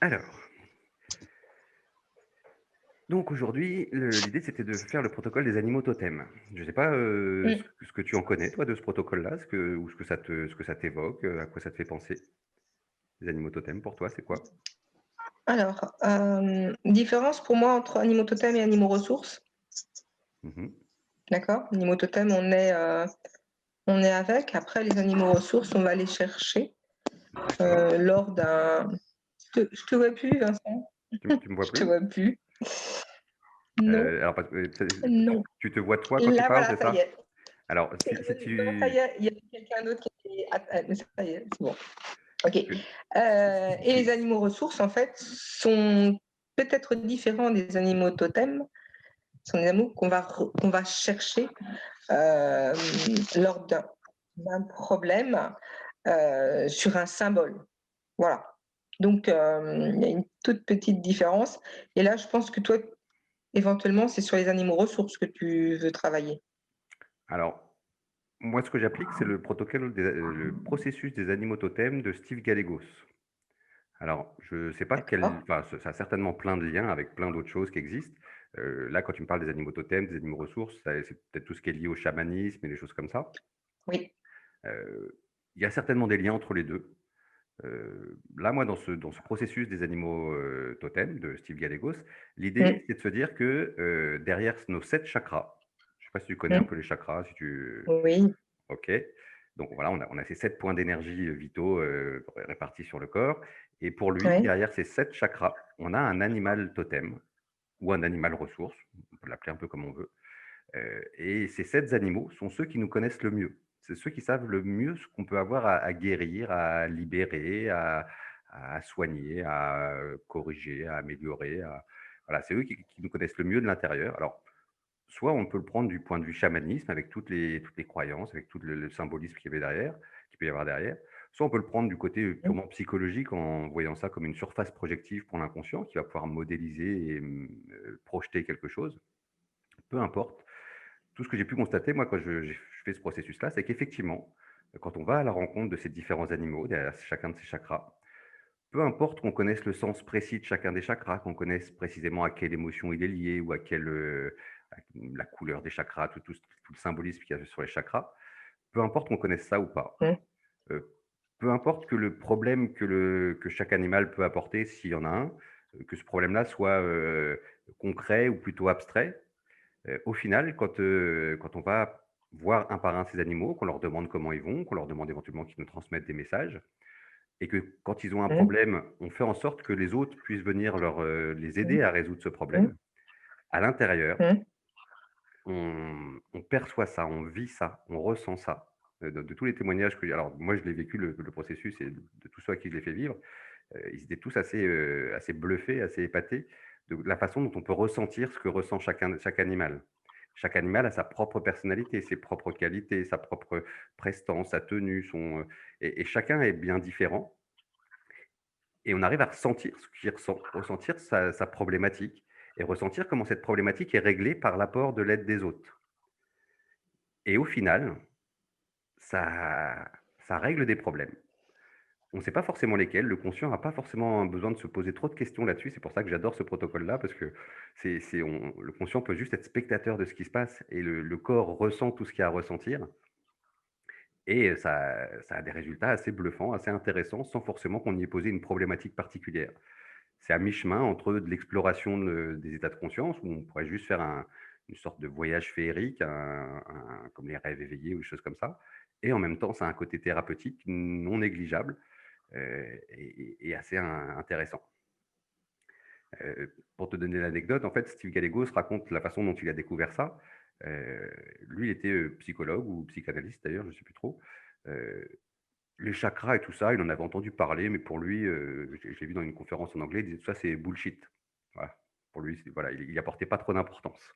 Alors, donc aujourd'hui, l'idée c'était de faire le protocole des animaux totems. Je ne sais pas Mmh. ce que tu en connais, toi, de ce protocole-là, ou ce que ça t'évoque, à quoi ça te fait penser. Les animaux totems, pour toi, c'est quoi? Alors, différence pour moi entre animaux totems et animaux ressources, Mhm. d'accord? Animaux totems, on est avec. Après, les animaux ressources, on va les chercher, D'accord. lors d'un je te vois plus, Vincent, Tu me vois je te plus? vois plus. Non, Alors, non. tu te vois toi quand tu Là, parles, voilà, c'est ça y ça? est. Alors, si Non, ça y tu... est, il y a quelqu'un d'autre qui est ça y est, c'est bon. OK. Et les si- animaux ressources, en fait, sont peut-être différents des animaux totems. Ce sont des animaux qu'on va chercher, hem, lors d'un problème, sur un symbole. Voilà. Donc, il y a une toute petite différence et là, je pense que toi, éventuellement, c'est sur les animaux ressources que tu veux travailler. Alors, moi, ce que j'applique, c'est le processus des animaux totems de Steve Gallegos. Alors, je sais pas D'accord? enfin, ça a certainement plein de liens avec plein d'autres choses qui existent. Là, quand tu me parles des animaux totems, des animaux ressources, c'est peut-être tout ce qui est lié au chamanisme et des choses comme ça. Oui. Il y a certainement des liens entre les 2. Là, moi, dans ce processus des animaux, totems de Steve Gallegos, l'idée, Mmh. c'est de se dire que, derrière nos 7 chakras, je sais pas si tu connais un Mmh. peu les chakras, si tu... Oui. OK. Donc voilà, on a ces 7 points d'énergie, vitaux, répartis sur le corps, et pour lui, Ouais. derrière ces 7 chakras, on a un animal totem ou un animal ressource, on peut l'appeler un peu comme on veut, et ces 7 animaux sont ceux qui nous connaissent le mieux. C'est ceux qui savent le mieux ce qu'on peut avoir à guérir, à libérer, à soigner, à, corriger, à améliorer, voilà, c'est eux qui nous connaissent le mieux de l'intérieur. Alors, soit on peut le prendre du point de vue chamanisme avec toutes les croyances, avec tout le symbolisme qu'il peut y avoir derrière. Soit on peut le prendre du côté Mmh. purement psychologique en voyant ça comme une surface projective pour l'inconscient qui va pouvoir modéliser et projeter quelque chose. Peu importe. Tout ce que j'ai pu constater, moi, quand je fais ce processus-là, c'est qu'effectivement, quand on va à la rencontre de ces différents animaux, derrière chacun de ces chakras, peu importe qu'on connaisse le sens précis de chacun des chakras, qu'on connaisse précisément à quelle émotion il est lié ou à la couleur des chakras, tout le symbolisme qu'il y a sur les chakras, peu importe qu'on connaisse ça ou pas, Mmh. heu, peu importe que le problème que chaque animal peut apporter, s'il y en a un, que ce problème-là soit, concret ou plutôt abstrait, au final, quand on va voir un par un ces animaux, qu'on leur demande comment ils vont, qu'on leur demande éventuellement qu'ils nous transmettent des messages, et que quand ils ont un Mmh. problème, on fait en sorte que les autres puissent venir les Mmh. aider à résoudre ce Mmh. problème. À l'intérieur, Mmh. on perçoit ça, on vit ça, on ressent ça. De tous les témoignages que j'ai, alors moi je l'ai vécu le processus, et de tous ceux à qui je l'ai fait vivre, ils étaient tous assez bluffés, assez épatés de la façon dont on peut ressentir ce que ressent chaque animal. Chaque animal a sa propre personnalité, ses propres qualités, sa propre prestance, sa tenue, et chacun est bien différent. Et on arrive à ressentir ce qu'il ressent, ressentir sa problématique, et ressentir comment cette problématique est réglée par l'apport de l'aide des autres. Et au final, ça ça règle des problèmes. On ne sait pas forcément lesquels, le conscient n'a pas forcément besoin de se poser trop de questions là-dessus. C'est pour ça que j'adore ce protocole-là, parce que le conscient peut juste être spectateur de ce qui se passe, et le corps ressent tout ce qu'il y a à ressentir, et ça a des résultats assez bluffants, assez intéressants, sans forcément qu'on y ait posé une problématique particulière. C'est à mi-chemin entre de l'exploration des états de conscience, où on pourrait juste faire une sorte de voyage féerique, comme les rêves éveillés ou des choses comme ça, et en même temps, ça a un côté thérapeutique non négligeable, et assez intéressant. Pour te donner l'anecdote, en fait, Steve Gallegos raconte la façon dont il a découvert ça. Lui, il était, psychologue ou psychanalyste d'ailleurs, je ne sais plus trop. Heu, les chakras et tout ça, il en avait entendu parler, mais pour lui, j'ai vu dans une conférence en anglais, il disait: «Tout ça, c'est bullshit». Voilà. Pour lui, voilà, il y apportait pas trop d'importance.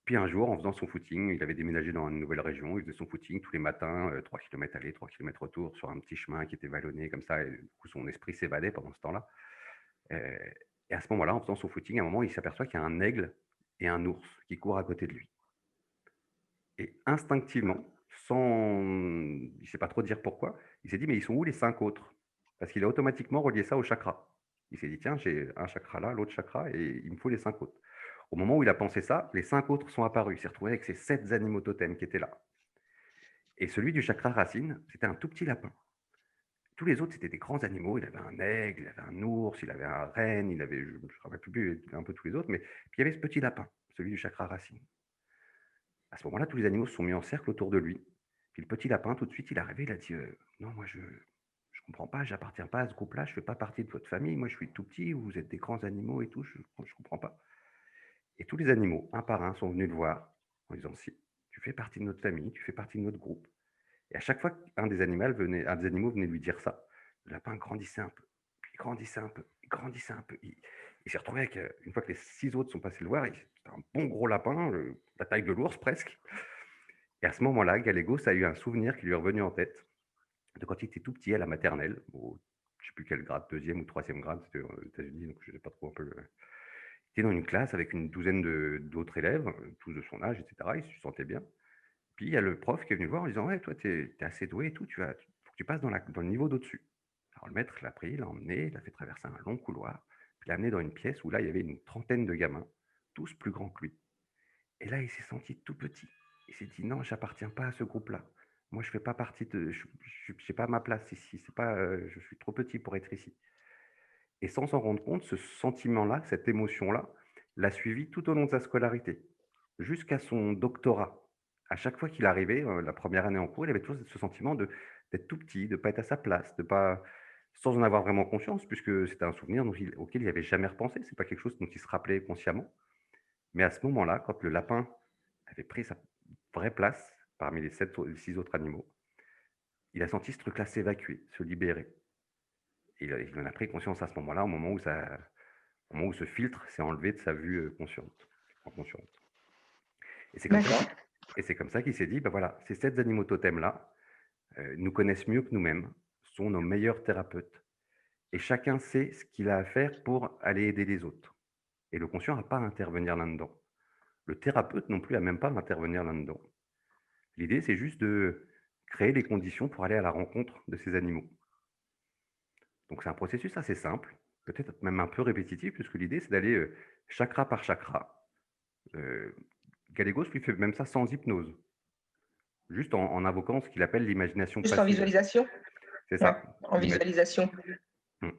Puis un jour, en faisant son footing, il avait déménagé dans une nouvelle région, il faisait son footing tous les matins, 3 kilomètres aller, 3 kilomètres retour, sur un petit chemin qui était vallonné comme ça, et du coup, son esprit s'évadait pendant ce temps-là. Heu et à ce moment-là, en faisant son footing, à un moment, il s'aperçoit qu'il y a un aigle et un ours qui courent à côté de lui, et instinctivement, il sait pas trop dire pourquoi, il s'est dit: «Mais ils sont où les 5 autres?» parce qu'il a automatiquement relié ça au chakra. Il s'est dit: «Tiens, j'ai un chakra là, l'autre chakra et il me faut les 5 autres». Au moment où il a pensé ça, les 5 autres sont apparus. Il s'est retrouvé avec ces 7 animaux totems qui étaient là et celui du chakra racine, c'était un tout petit lapin. Tous les autres, c'était des grands animaux. Il avait un aigle, il avait un ours, il avait un renne, il avait je ne me rappelle plus un peu tous les autres, mais puis il y avait ce petit lapin, celui du chakra racine. À ce moment-là, tous les animaux se sont mis en cercle autour de lui. Puis le petit lapin, tout de suite, il est arrivé, il a dit, «Non, moi je comprends pas, j'appartiens pas à ce groupe-là, je fais pas partie de votre famille, moi je suis tout petit, vous êtes des grands animaux et tout, je comprends pas». Et tous les animaux, un par un, sont venus le voir en disant: «Si, tu fais partie de notre famille, tu fais partie de notre groupe». Et à chaque fois un des animaux venait lui dire ça, le lapin grandissait un peu, puis il grandissait un peu, il grandissait un peu. Il s'est retrouvé avec, une fois que les 6 autres sont passés le voir, c'était un bon gros lapin, la taille de l'ours presque. Et à ce moment-là, Gallegos a eu un souvenir qui lui est revenu en tête de quand il était tout petit à la maternelle, au je sais plus quel grade, deuxième ou troisième grade, c'était aux États-Unis, donc je sais pas trop un peu le il était dans une classe avec une douzaine d'autres élèves, tous de son âge et cetera, il se sentait bien. Puis il y a le prof qui est venu le voir en disant: «Ouais, toi, tu es assez doué et tout, tu vas faut que tu passes dans le niveau d'au-dessus». Alors le maître l'a pris, l'a emmené, il l'a fait traverser un long couloir, puis l'a amené dans une pièce où là, il y avait une trentaine de gamins, tous plus grands que lui. Et là, il s'est senti tout petit. Il s'est dit: «Non, j'appartiens pas à ce groupe-là. Moi, je fais pas partie de je j'ai pas ma place ici, c'est pas, je suis trop petit pour être ici». Et sans s'en rendre compte, ce sentiment-là, cette émotion-là, l'a suivi tout au long de sa scolarité, jusqu'à son doctorat. À chaque fois qu'il arrivait, la première année en cours, il avait toujours ce sentiment d'être tout petit, de pas être à sa place, de pas sans en avoir vraiment conscience, puisque c'était un souvenir auquel il n'avait jamais repensé. C'est pas quelque chose dont il se rappelait consciemment. Mais à ce moment-là, quand le lapin avait pris sa vraie place parmi les 6 autres animaux, il a senti ce truc-là s'évacuer, se libérer. Et il en a pris conscience à ce moment-là, au moment où ce filtre s'est enlevé de sa vue, inconsciente. Et c'est comme ça D'accord. qu'il et c'est comme ça qu'il s'est dit: «Bah, voilà, ces 7 animaux totems-là, nous connaissent mieux que nous-mêmes, sont nos meilleurs thérapeutes et chacun sait ce qu'il a à faire pour aller aider les autres». Et le conscient n'a pas à intervenir là-dedans. Le thérapeute non plus a même pas à intervenir là-dedans. L'idée, c'est juste de créer les conditions pour aller à la rencontre de ces animaux. Donc c'est un processus assez simple, peut-être même un peu répétitif, puisque l'idée, c'est d'aller, chakra par chakra. Heu, Gallegos lui fait même ça sans hypnose, juste en invoquant ce qu'il appelle l'imagination Juste en passive. visualisation? C'est Ouais, ça, en visualisation. mmh.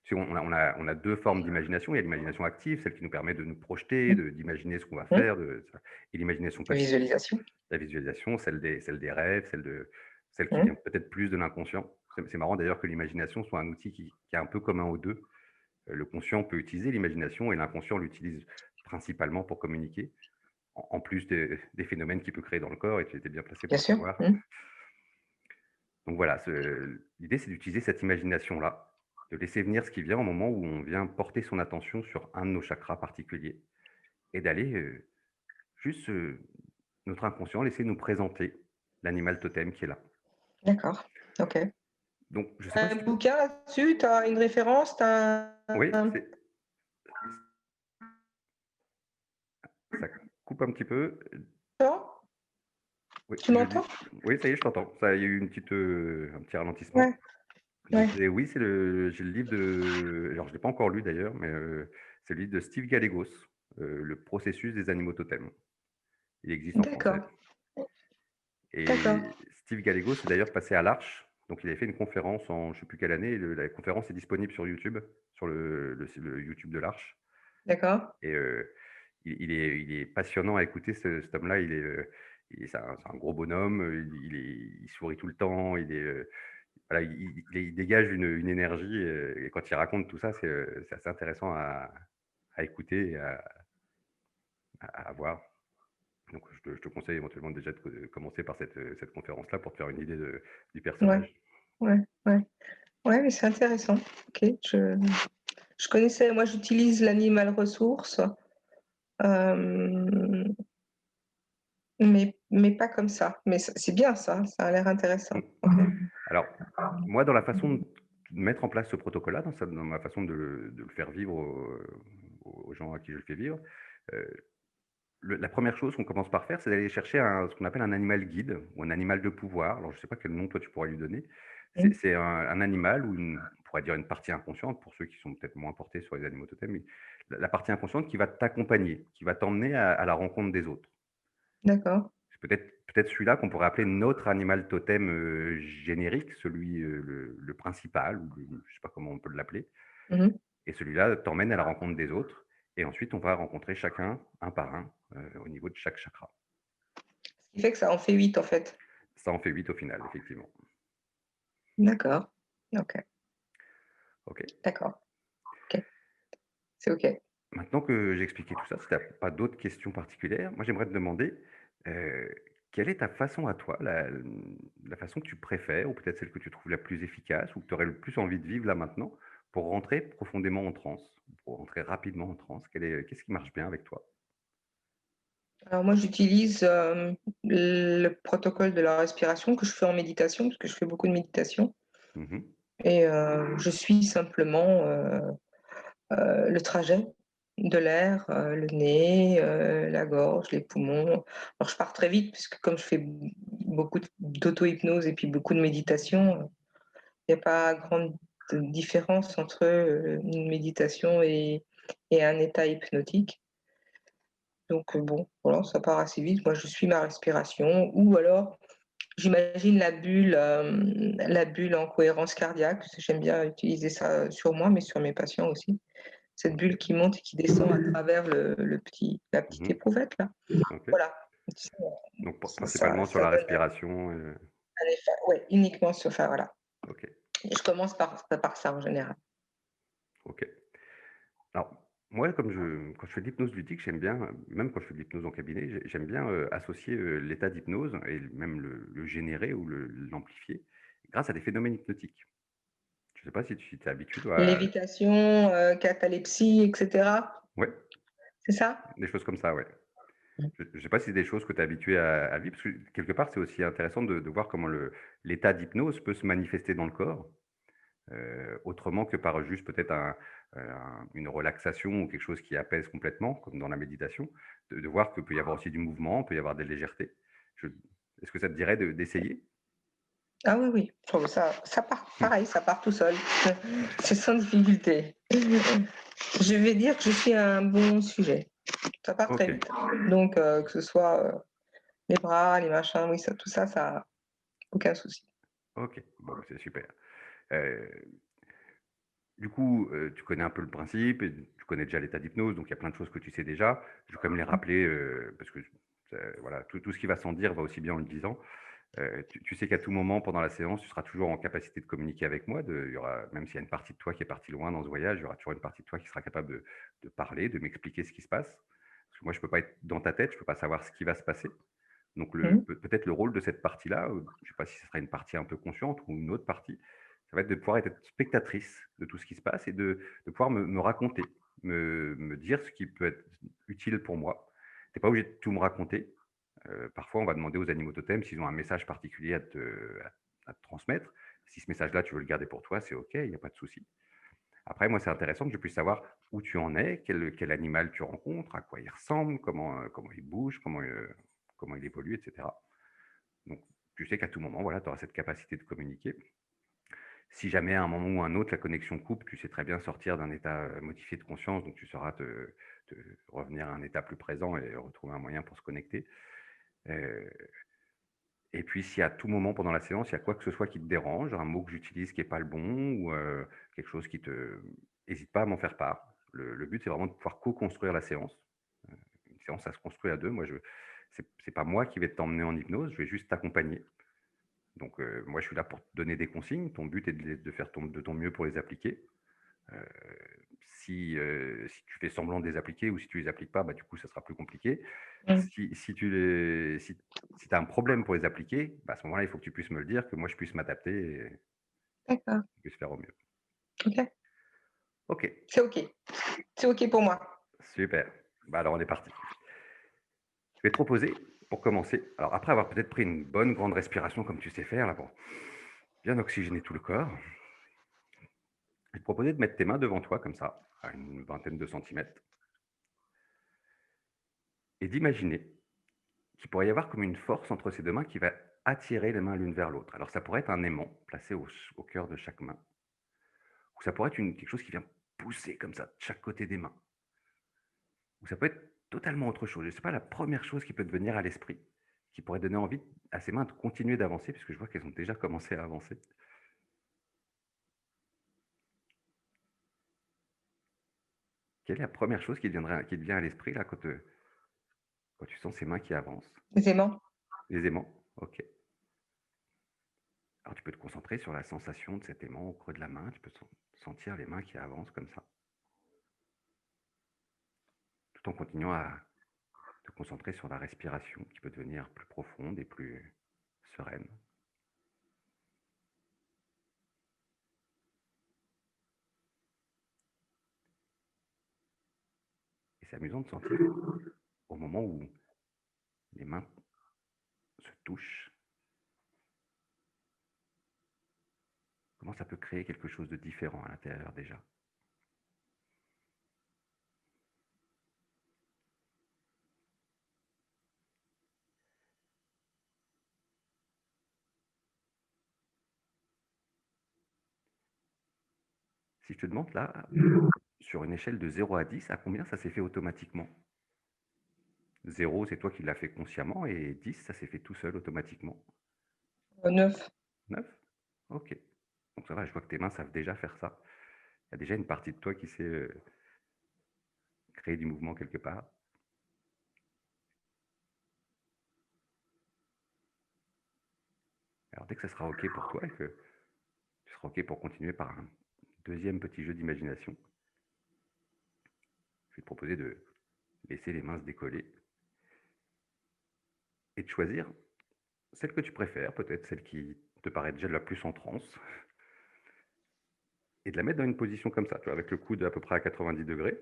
Si on a 2 formes d'imagination. Il y a l'imagination active, celle qui nous permet de nous projeter, d'imaginer ce qu'on va Mmh. faire, et l'imagination passive, Visualisation. la visualisation, celle des rêves, celle qui vient Mmh. peut-être plus de l'inconscient. C'est marrant d'ailleurs que l'imagination soit un outil qui est un peu commun aux 2. Le conscient peut utiliser l'imagination et l'inconscient l'utilise principalement pour communiquer, en plus des phénomènes qu'il peut créer dans le corps et tu étais bien placé Bien pour le sûr. savoir. Mmh. Donc voilà, l'idée, c'est d'utiliser cette imagination-là, de laisser venir ce qui vient au moment où on vient porter son attention sur un de nos chakras particuliers et d'aller, juste, notre inconscient laisser nous présenter l'animal totem qui est là. D'accord. OK. Donc je ne sais pas Un si tu bouquin là-dessus? Tu as une référence? Tu as oui, un ça coupe un petit peu, temps? oui, Tu je dis m'entends? oui, ça y est, je t'entends. Ça, il y a eu un petit ralentissement. Ouais, Je ouais. disais oui, j'ai le livre alors je l'ai pas encore lu d'ailleurs, mais c'est le livre de Steve Gallegos, «Le processus des animaux totems». Il existe en français D'accord, d'accord. et Steve Gallegos est d'ailleurs passé à l'Arche, donc il avait fait une conférence en je sais plus quelle année et la conférence est disponible sur YouTube, sur le YouTube de l'Arche D'accord. et il est passionnant à écouter cet homme-là. C'est un gros bonhomme, il sourit tout le temps, voilà, il dégage une énergie, et quand il raconte tout ça, c'est assez intéressant à écouter et à voir. Donc je te conseille éventuellement déjà de commencer par cette conférence-là pour te faire une idée du Ouais, personnage. ouais, ouais. Ouais, mais c'est intéressant. OK, je connaissais moi j'utilise l'animal ressource, hem, mais pas comme ça. Mais c'est bien ça, ça a l'air intéressant. Mmh. OK. Alors, moi, dans la façon de mettre en place ce protocole-là, dans ma façon de le faire vivre aux gens à qui je le fais vivre, heu, la première chose qu'on commence par faire, c'est d'aller chercher ce qu'on appelle un animal guide ou un animal de pouvoir. Alors je ne sais pas quel nom toi tu pourrais lui donner. C'est Mmh. c'est un animal ou on pourrait dire une partie inconsciente pour ceux qui sont peut-être moins portés sur les animaux totems, mais la partie inconsciente qui va t'accompagner, qui va t'emmener à la rencontre des autres. D'accord. C'est peut-être celui-là qu'on pourrait appeler notre animal totem, générique, celui, le principal ou le je sais pas comment on peut l'appeler Mmh. et celui-là t'emmène à la rencontre des autres et ensuite on va rencontrer chacun, un par un, au niveau de chaque chakra. Ce qui fait que ça en fait 8 en fait. Ça en fait 8 au final, effectivement. D'accord. OK, OK. d'accord. OK, c'est OK. Maintenant que j'ai expliqué tout ça, si tu as pas d'autres questions particulières, moi j'aimerais te demander, heu, quelle est ta façon à toi, la façon que tu préfères ou peut-être celle que tu trouves la plus efficace ou que tu aurais le plus envie de vivre là maintenant pour rentrer profondément en transe, pour rentrer rapidement en transe? Qu'est-ce qui marche bien avec toi? Alors moi, j'utilise, le protocole de la respiration que je fais en méditation, parce que je fais beaucoup de méditation Mmh. et je suis simplement, le trajet de l'air, le nez, la gorge, les poumons. Alors je pars très vite puisque comme je fais beaucoup d'auto-hypnose et puis beaucoup de méditation, il n'y a pas grande différence entre, une méditation et un état hypnotique. Donc bon, voilà, ça part assez vite. Moi, je suis ma respiration ou alors j'imagine la bulle en cohérence cardiaque, parce que j'aime bien utiliser ça, sur moi, mais sur mes patients aussi. Cette bulle OK. qui monte et qui descend à travers la petite Mmh. éprouvette là. OK. Voilà. Ça Donc ça principalement sur ça la donne respiration, un effet, ouais, uniquement sur enfin voilà. OK, Et je commence par ça en général. OK. Alors, moi, quand je fais de l'hypnose ludique, j'aime bien, même quand je fais de l'hypnose en cabinet, j'aime bien, associer, l'état d'hypnose et même le générer ou l'amplifier grâce à des phénomènes hypnotiques. Je ne sais pas si tu es habitué toi à Lévitation, catalepsie et cetera, ouais, c'est ça? des choses comme ça, ouais. Mmh. Je ne sais pas si c'est des choses que tu es habitué à vivre, parce que quelque part, c'est aussi intéressant de voir comment l'état d'hypnose peut se manifester dans le corps. Autrement que par juste peut-être une relaxation ou quelque chose qui apaise complètement, comme dans la méditation, de voir qu'il peut y avoir aussi du mouvement, il peut y avoir des légèretés. Je Est-ce que ça te dirait d'essayer? Ah oui, oui, ça part pareil, ça part tout seul. C'est sans difficulté. Je vais dire que je suis un bon sujet. Ça part très OK, vite. Donc que ce soit, les bras, les machins, oui, ça tout ça, ça aucun souci. OK, bon, bah, c'est super. Heu, du coup, tu connais un peu le principe et tu connais déjà l'état d'hypnose, donc il y a plein de choses que tu sais déjà. Je vais quand même les rappeler, parce que voilà, tout ce qui va sans dire va aussi bien en le disant. Tu sais qu'à tout moment pendant la séance, tu seras toujours en capacité de communiquer avec moi. Il y aura, même s'il y a une partie de toi qui est partie loin dans ce voyage, il y aura toujours une partie de toi qui sera capable de parler, de m'expliquer ce qui se passe. Parce que moi, je ne peux pas être dans ta tête, je ne peux pas savoir ce qui va se passer. Donc, Mmh. peut-être le rôle de cette partie-là, je ne sais pas si ce sera une partie un peu consciente ou une autre partie, ça va être de pouvoir être spectatrice de tout ce qui se passe et de pouvoir me raconter, me dire ce qui peut être utile pour moi. Tu n'es pas obligé de tout me raconter. Parfois, on va demander aux animaux totems s'ils ont un message particulier à te transmettre. Si ce message-là, tu veux le garder pour toi, c'est OK, il n'y a pas de souci. Après, moi, c'est intéressant que je puisse savoir où tu en es, quel animal tu rencontres, à quoi il ressemble, comment il bouge, comment il évolue, et cetera. Donc, tu sais qu'à tout moment, voilà, tu auras cette capacité de communiquer. Si jamais à un moment ou un autre, la connexion coupe, tu sais très bien sortir d'un état, modifié de conscience, donc tu sauras te revenir à un état plus présent et retrouver un moyen pour se connecter. Heu Et puis, si à tout moment pendant la séance, il y a quoi que ce soit qui te dérange, un mot que j'utilise qui est pas le bon ou quelque chose qui te hésite pas à m'en faire part. Le but, c'est vraiment de pouvoir co-construire la séance. Heu, une séance, ça se construit à 2. Moi, je c'est pas moi qui vais t'emmener en hypnose, je vais juste t'accompagner. Donc moi, je suis là pour te donner des consignes. Ton but est de faire de ton mieux pour les appliquer. Heu, si tu fais semblant de les appliquer ou si tu les appliques pas, bah, du coup, ça sera plus compliqué. Mmh. Si tu as un problème pour les appliquer, bah, à ce moment-là, il faut que tu puisses me le dire, que moi je puisse m'adapter et D'accord, puisse faire au mieux. OK. OK, C'est OK. C'est OK pour moi. super. Bah, alors on est parti. Je vais te proposer, pour commencer, alors après avoir peut-être pris une bonne grande respiration comme tu sais faire là, pour bien oxygéner tout le corps, je vais te proposer de mettre tes mains devant toi comme ça, à une vingtaine de centimètres, et d'imaginer qu'il pourrait y avoir comme une force entre ces 2 mains qui va attirer les mains l'une vers l'autre. Alors ça pourrait être un aimant placé au cœur de chaque main, Ou ça pourrait être quelque chose qui vient pousser comme ça de chaque côté des mains. Ou ça peut être totalement autre chose. Je ne sais pas la première chose qui peut te venir à l'esprit, qui pourrait donner envie à ces mains de continuer d'avancer, puisque je vois qu'elles ont déjà commencé à avancer. Quelle est la première chose qui te vient à l'esprit là quand tu sens ces mains qui avancent? Les aimants. Les aimants? OK. Alors tu peux te concentrer sur la sensation de cet aimant au creux de la main, tu peux sentir les mains qui avancent comme ça, tout en continuant à te concentrer sur la respiration qui peut devenir plus profonde et plus sereine. Et c'est amusant de sentir au moment où les mains se touchent, comment ça peut créer quelque chose de différent à l'intérieur déjà. Si je te demande là, sur une échelle de 0 à 10, à combien ça s'est fait automatiquement? 0, c'est toi qui l'as fait consciemment et 10, ça s'est fait tout seul automatiquement. 9. 9? OK. Donc ça va, je vois que tes mains savent déjà faire ça. Il y a déjà une partie de toi qui sait créer du mouvement quelque part. Alors dès que ça sera OK pour toi et que tu seras OK pour continuer par un deuxième petit jeu d'imagination, je vais te proposer de laisser les mains se décoller et de choisir celle que tu préfères, peut-être celle qui te paraît déjà la plus en transe, et de la mettre dans une position comme ça, tu vois, avec le coude à peu près à 90 degrés,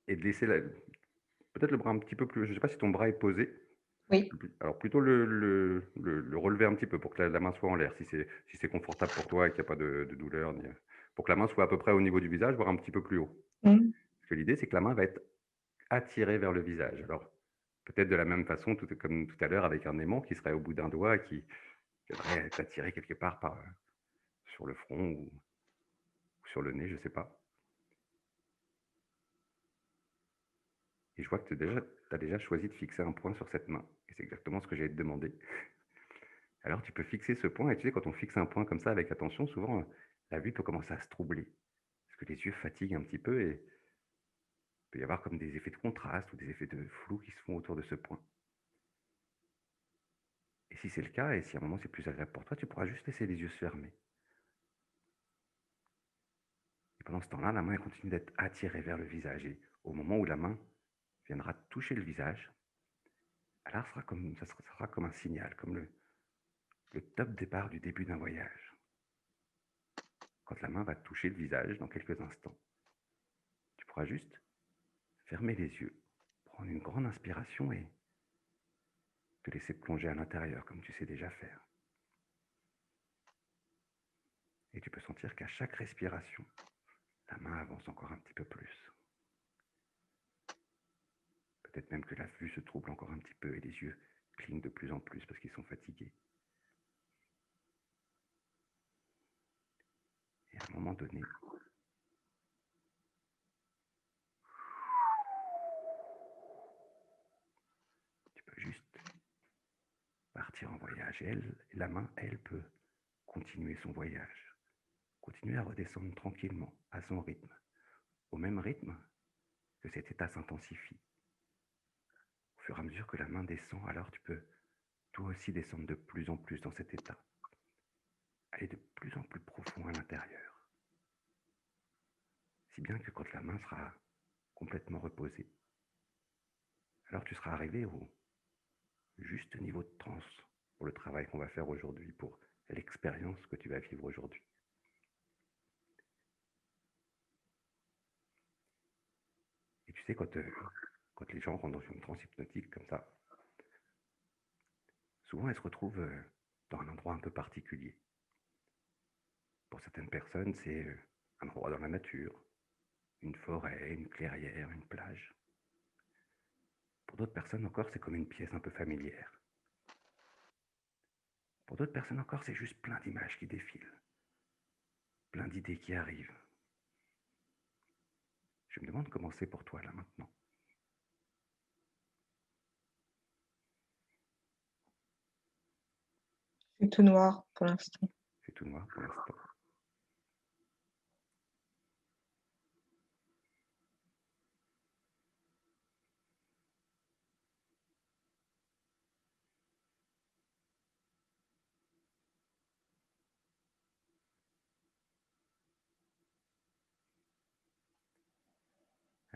et de laisser peut-être le bras un petit peu plus. Je ne sais pas si ton bras est posé. Oui. Alors plutôt le relever un petit peu pour que la main soit en l'air, si c'est confortable pour toi et qu'il n'y a pas de douleur, pour que la main soit à peu près au niveau du visage, voire un petit peu plus haut. Mmh. Parce que l'idée, c'est que la main va être attirée vers le visage. Alors, peut-être de la même façon, comme tout à l'heure, avec un aimant qui serait au bout d'un doigt, qui viendrait être attiré quelque part sur le front ou sur le nez, je ne sais pas. Et je vois que tu as déjà choisi de fixer un point sur cette main. Et c'est exactement ce que j'allais te demander. Alors tu peux fixer ce point, et tu sais, quand on fixe un point comme ça avec attention, souvent la vue peut commencer à se troubler. Parce que les yeux fatiguent un petit peu et il peut y avoir comme des effets de contraste ou des effets de flou qui se font autour de ce point. Et si c'est le cas, et si à un moment c'est plus agréable pour toi, tu pourras juste laisser les yeux se fermer. Et pendant ce temps-là, la main elle continue d'être attirée vers le visage. Et au moment où la main viendra toucher le visage, alors ça sera comme un signal, comme le top départ du début d'un voyage. Quand la main va toucher le visage dans quelques instants, tu pourras juste fermer les yeux, prendre une grande inspiration et te laisser plonger à l'intérieur comme tu sais déjà faire. Et tu peux sentir qu'à chaque respiration, la main avance encore un petit peu plus. Peut-être même que la vue se trouble encore un petit peu et les yeux clignent de plus en plus parce qu'ils sont fatigués. Et à un moment donné, tu peux juste partir en voyage. Et la main, elle peut continuer son voyage. Continuer à redescendre tranquillement, à son rythme. Au même rythme que cet état s'intensifie. Au fur et à mesure que la main descend, alors tu peux toi aussi descendre de plus en plus dans cet état. Aller de plus en plus profond à l'intérieur. Si bien que quand la main sera complètement reposée, alors tu seras arrivé au juste niveau de transe pour le travail qu'on va faire aujourd'hui, pour l'expérience que tu vas vivre aujourd'hui. Et tu sais, quand les gens rentrent dans une transe hypnotique comme ça, souvent elles se retrouvent dans un endroit un peu particulier. Pour certaines personnes, c'est un endroit dans la nature, une forêt, une clairière, une plage. Pour d'autres personnes encore, c'est comme une pièce un peu familière. Pour d'autres personnes encore, c'est juste plein d'images qui défilent. d'idées qui arrivent. Je me demande comment c'est pour toi là maintenant. C'est tout noir pour l'instant. C'est tout noir pour l'instant.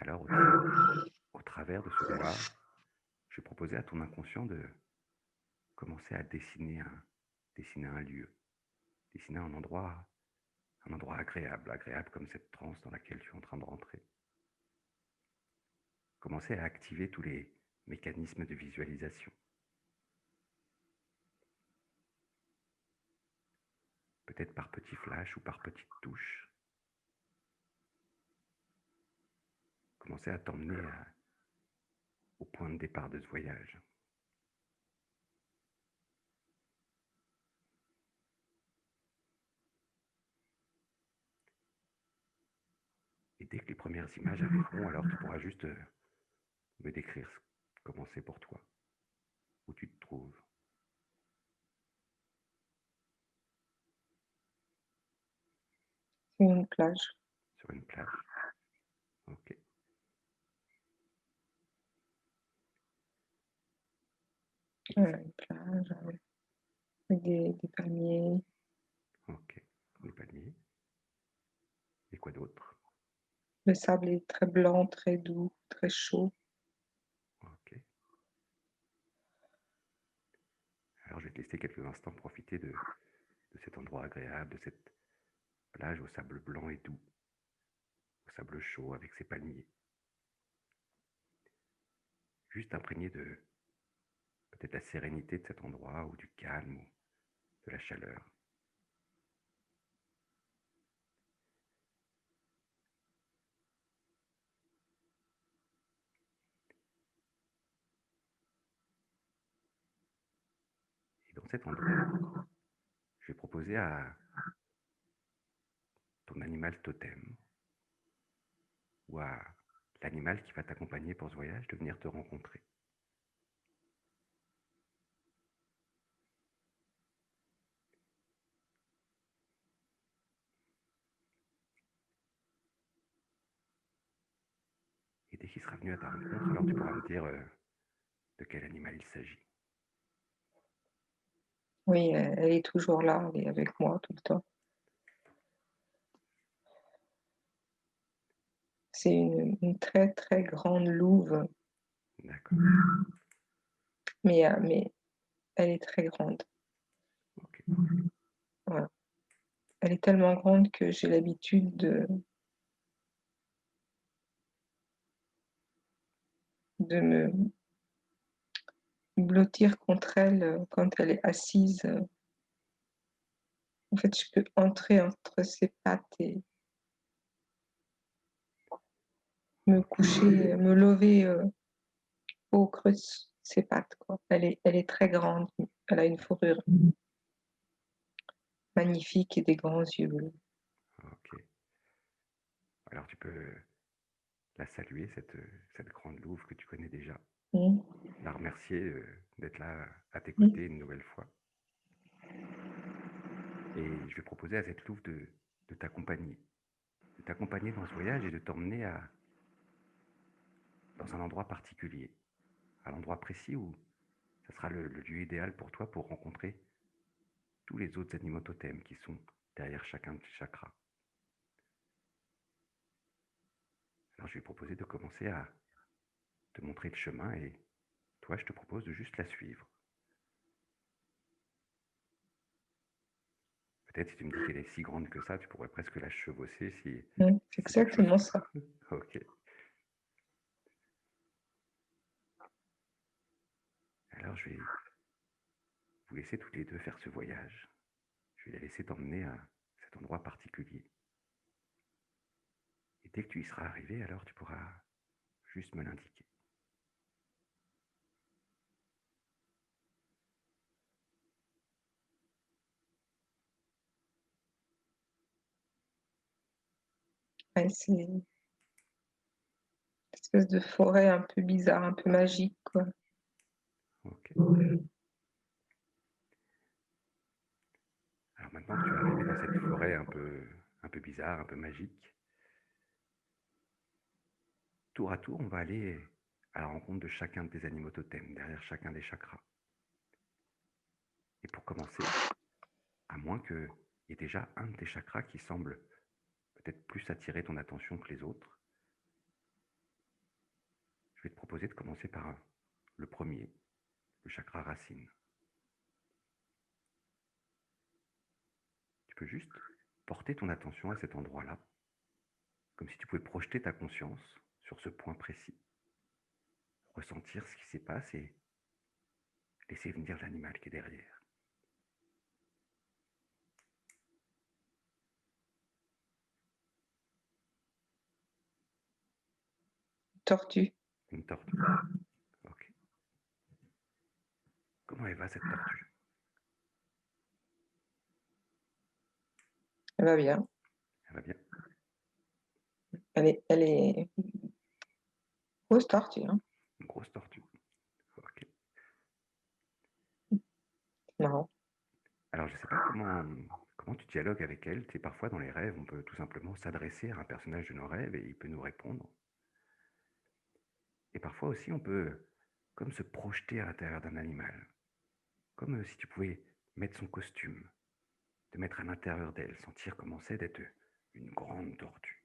Alors, au travers de ce noir, je proposais à ton inconscient de commencer à dessiner un lieu, dessiner un endroit agréable, agréable comme cette transe dans laquelle tu es en train de rentrer. Commencer à activer tous les mécanismes de visualisation. Peut-être par petits flashs ou par petites touches. Commencer à t'emmener au point de départ de ce voyage. Et dès que les premières images arriveront, alors tu pourras juste me décrire comment c'est pour toi, où tu te trouves. C'est une plage. Sur une plage. Ok. Une plage avec des palmiers. Ok. Les palmiers. Et quoi d'autre? Le sable est très blanc, très doux, très chaud. Ok. Alors je vais te laisser quelques instants profiter de cet endroit agréable, de cette plage au sable blanc et doux, au sable chaud avec ses palmiers. Juste imprégné de peut-être la sérénité de cet endroit, ou du calme, ou de la chaleur. Et dans cet endroit, je vais proposer à ton animal totem, ou à l'animal qui va t'accompagner pour ce voyage, de venir te rencontrer. Et dès qu'il sera venu à ta rencontre, alors tu pourras me dire de quel animal il s'agit. Oui, elle est toujours là, elle est avec moi tout le temps. C'est une très, très grande louve, D'accord. mais elle est très grande. Ok. Voilà. Elle est tellement grande que j'ai l'habitude de me blottir contre elle quand elle est assise. En fait, je peux entrer entre ses pattes et me coucher, me lever au creux de ses pattes, quoi. Elle est très grande. Elle a une fourrure magnifique et des grands yeux bleus. Ok. Alors tu peux la saluer, cette grande louve que tu connais déjà. Mmh. La remercier d'être là à tes Mmh. côtés une nouvelle fois. Et je vais proposer à cette louve de t'accompagner. De t'accompagner dans ce voyage et de t'emmener dans un endroit particulier. À l'endroit précis où ça sera le lieu idéal pour toi pour rencontrer tous les autres animaux totems qui sont derrière chacun de tes chakras. Alors je vais proposer de commencer à te montrer le chemin et toi je te propose de juste la suivre. Peut-être si tu me dis qu'elle est si grande que ça, tu pourrais presque la chevaucher si C'est c'est quelque chose exactement ça. Ok. Alors je vais vous laisser toutes les deux faire ce voyage. Je vais la laisser t'emmener à cet endroit particulier. Et dès que tu y seras arrivé, alors tu pourras juste me l'indiquer. Ouais, c'est une espèce de forêt un peu bizarre, un peu magique, quoi. OK. Alors maintenant que tu es arrivé dans cette forêt un peu bizarre, un peu magique, tour à tour, on va aller à la rencontre de chacun de tes animaux totems, derrière chacun des chakras. Et pour commencer, à moins qu'il y ait déjà un de tes chakras qui semble peut-être plus attirer ton attention que les autres, je vais te proposer de commencer par le premier, le chakra racine. Tu peux juste porter ton attention à cet endroit-là, comme si tu pouvais projeter ta conscience sur ce point précis, ressentir ce qui s'y passe et laisser venir l'animal qui est derrière. Tortue. Une tortue. Ok. Comment elle va cette tortue? Elle va bien. Elle va bien? Elle est grosse tortue, hein. Une grosse tortue. Ok. Marrant. Alors je ne sais pas comment tu dialogues avec elle. Tu sais, parfois dans les rêves, on peut tout simplement s'adresser à un personnage de nos rêves et il peut nous répondre. Et parfois aussi, on peut comme se projeter à l'intérieur d'un animal. Comme si tu pouvais mettre son costume, te mettre à l'intérieur d'elle, sentir comment c'est d'être une grande tortue.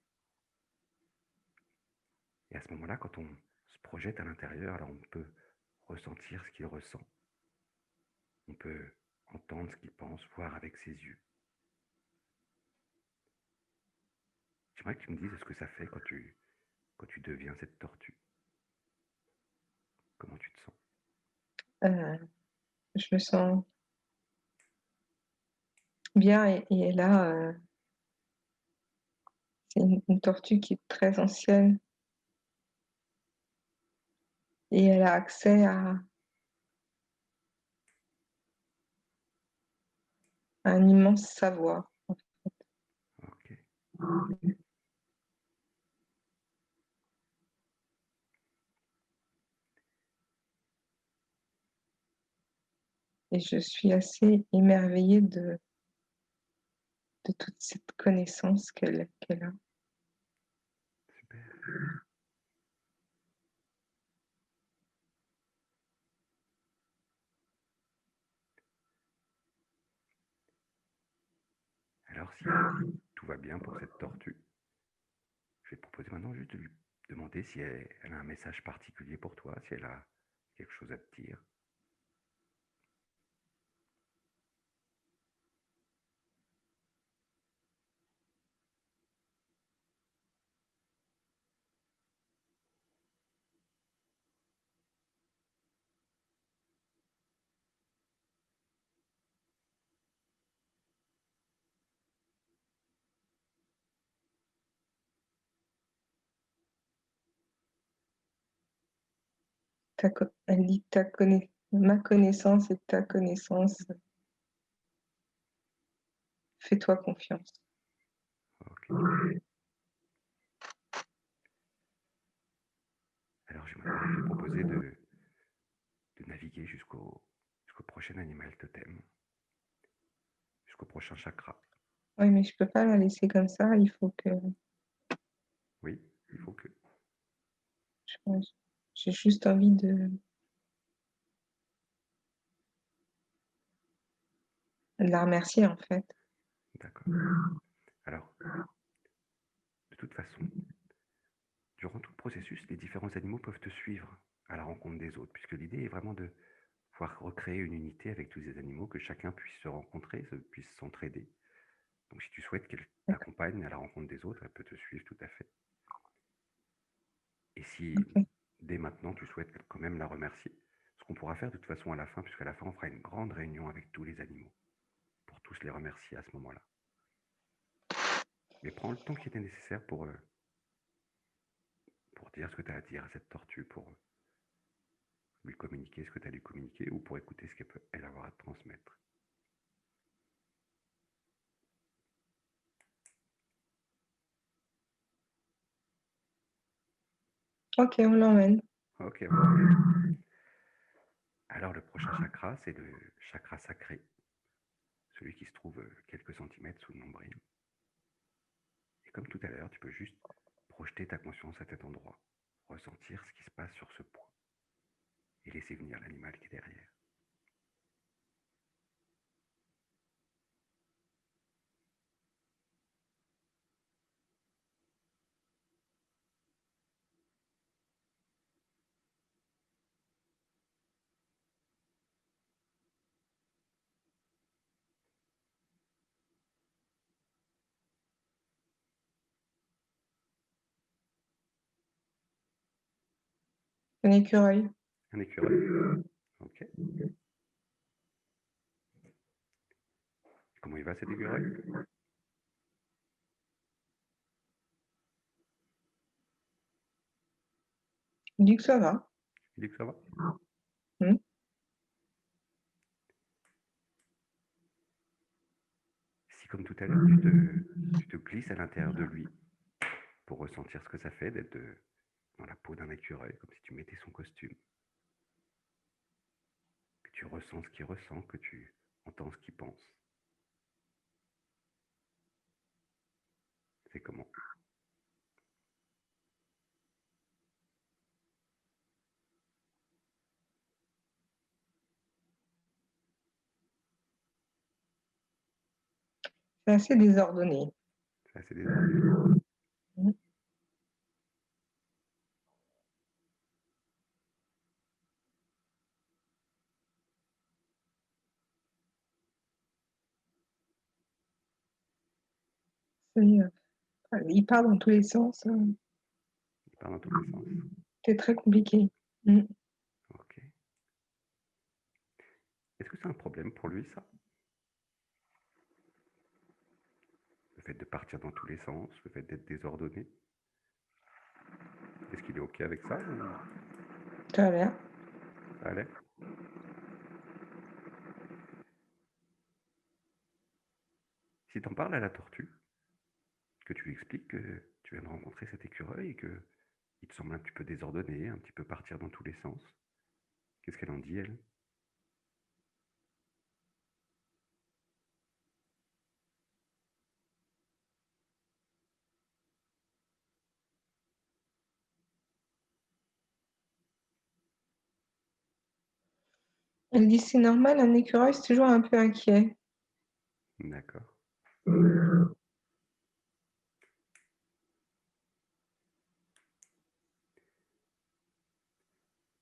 Et à ce moment-là, quand on se projette à l'intérieur, alors on peut ressentir ce qu'il ressent. On peut entendre ce qu'il pense, voir avec ses yeux. J'aimerais que tu me dises ce que ça fait quand tu deviens cette tortue. Comment tu te sens? Heu, je me sens bien et là, c'est une tortue qui est très ancienne et elle a accès à un immense savoir. Ok. Et je suis assez émerveillée de toute cette connaissance qu'elle a. Super. Alors si tout va bien pour cette tortue, je vais te proposer maintenant juste de lui demander si elle a un message particulier pour toi, si elle a quelque chose à te dire. Elle dit ma connaissance est ta connaissance, fais-toi confiance. Ok. Alors je vais maintenant te proposer de naviguer jusqu'au prochain animal totem, jusqu'au prochain chakra. Oui, mais je peux pas la laisser comme ça, il faut que Oui, il faut que... je j'ai juste envie de la remercier, en fait. D'accord. Alors, de toute façon, durant tout le processus, les différents animaux peuvent te suivre à la rencontre des autres, puisque l'idée est vraiment de pouvoir recréer une unité avec tous les animaux, que chacun puisse se rencontrer, puisse s'entraider. Donc si tu souhaites qu'elle D'accord, t'accompagne à la rencontre des autres, elle peut te suivre tout à fait. Et si OK. dès maintenant tu souhaites quand même la remercier, ce qu'on pourra faire de toute façon à la fin, puisqu'à la fin on fera une grande réunion avec tous les animaux, pour tous les remercier à ce moment-là. Mais prends le temps qui était nécessaire pour dire ce que tu as à dire à cette tortue, pour lui communiquer ce que tu as à lui communiquer, ou pour écouter ce qu'elle peut elle avoir à te transmettre. Ok, on l'emmène. Ok, on l'emmène. Alors le prochain chakra, c'est le chakra sacré, celui qui se trouve quelques centimètres sous le nombril. Et comme tout à l'heure, tu peux juste projeter ta conscience à cet endroit, ressentir ce qui se passe sur ce point et laisser venir l'animal qui est derrière. Un écureuil. Un écureuil. Ok. Comment il va cet écureuil? Il dit que ça va. Il dit que ça va? Hmm. Si comme tout à l'heure, tu te glisses à l'intérieur de lui pour ressentir ce que ça fait d'être dans la peau d'un écureuil, comme si tu mettais son costume, que tu ressens ce qu'il ressent, que tu entends ce qu'il pense. C'est comment? C'est assez désordonné. C'est assez désordonné. Hmm. Il part dans tous les sens. Il part dans tous les sens. C'est très compliqué. Hmm. Ok. Est-ce que c'est un problème pour lui, ça? Le fait de partir dans tous les sens, le fait d'être désordonné? Est-ce qu'il est ok avec ça ou Ça a l'air. ça allait? Si t'en parles à la tortue, que tu lui expliques que tu viens de rencontrer cet écureuil et que il te semble un petit peu désordonné, un petit peu partir dans tous les sens, qu'est-ce qu'elle en dit, elle? Elle dit c'est normal, un écureuil, c'est toujours un peu inquiet. D'accord.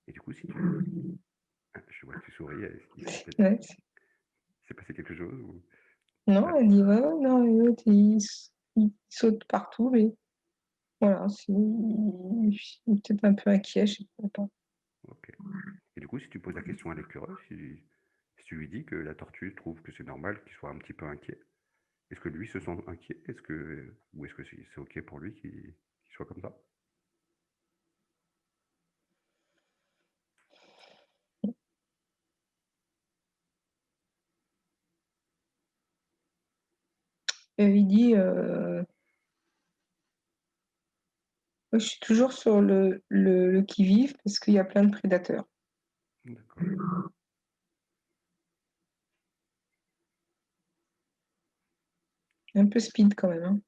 Et du coup, si tu... Ah, je vois que tu souris, il s'est Ouais, passé quelque chose ou... non, Ah, elle dit ouais, non, l'autre, il saute partout, mais voilà, il est peut-être un peu inquiet, je sais pas. ok. Et du coup, si tu poses la question à l'écureuil, si tu lui dis que la tortue trouve que c'est normal qu'il soit un petit peu inquiet, est-ce que lui se sent inquiet? Ou est-ce que c'est ok pour lui qu'il soit comme ça? Il dit moi, je suis toujours sur le qui-vive parce qu'il y a plein de prédateurs. D'accord. Un peu speed quand même. Hein.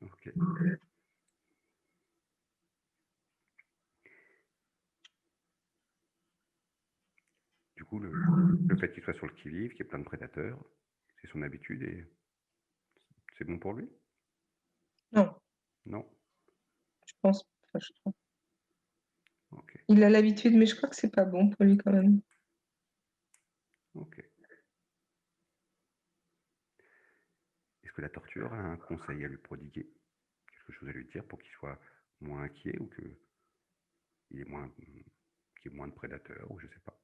Ok. Du coup, le fait qu'il soit sur le qui-vive, qu'il y ait plein de prédateurs, c'est son habitude et c'est bon pour lui? Non, Non? je pense pas. Ok. Il a l'habitude, mais je crois que c'est pas bon pour lui quand même. Ok. Est-ce que la tortue aura un conseil à lui prodiguer? Quelque chose à lui dire pour qu'il soit moins inquiet ou qu'il y ait moins de prédateurs ou je sais pas.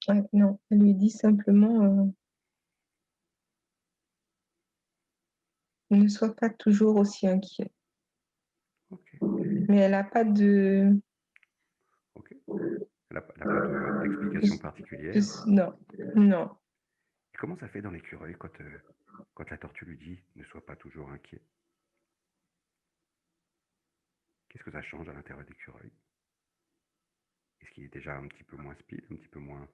Ouais, non, elle lui dit simplement, ne sois pas toujours aussi inquiet. OK, Mais elle a pas de OK. Elle a pas d'explication de particulière. non, non. Et comment ça fait dans l'écureuil quand la tortue lui dit: «Ne sois pas toujours inquiet»? Qu'est-ce que ça change à l'intérieur de l'écureuil? Est-ce qu'il est déjà un petit peu moins speed, un petit peu moins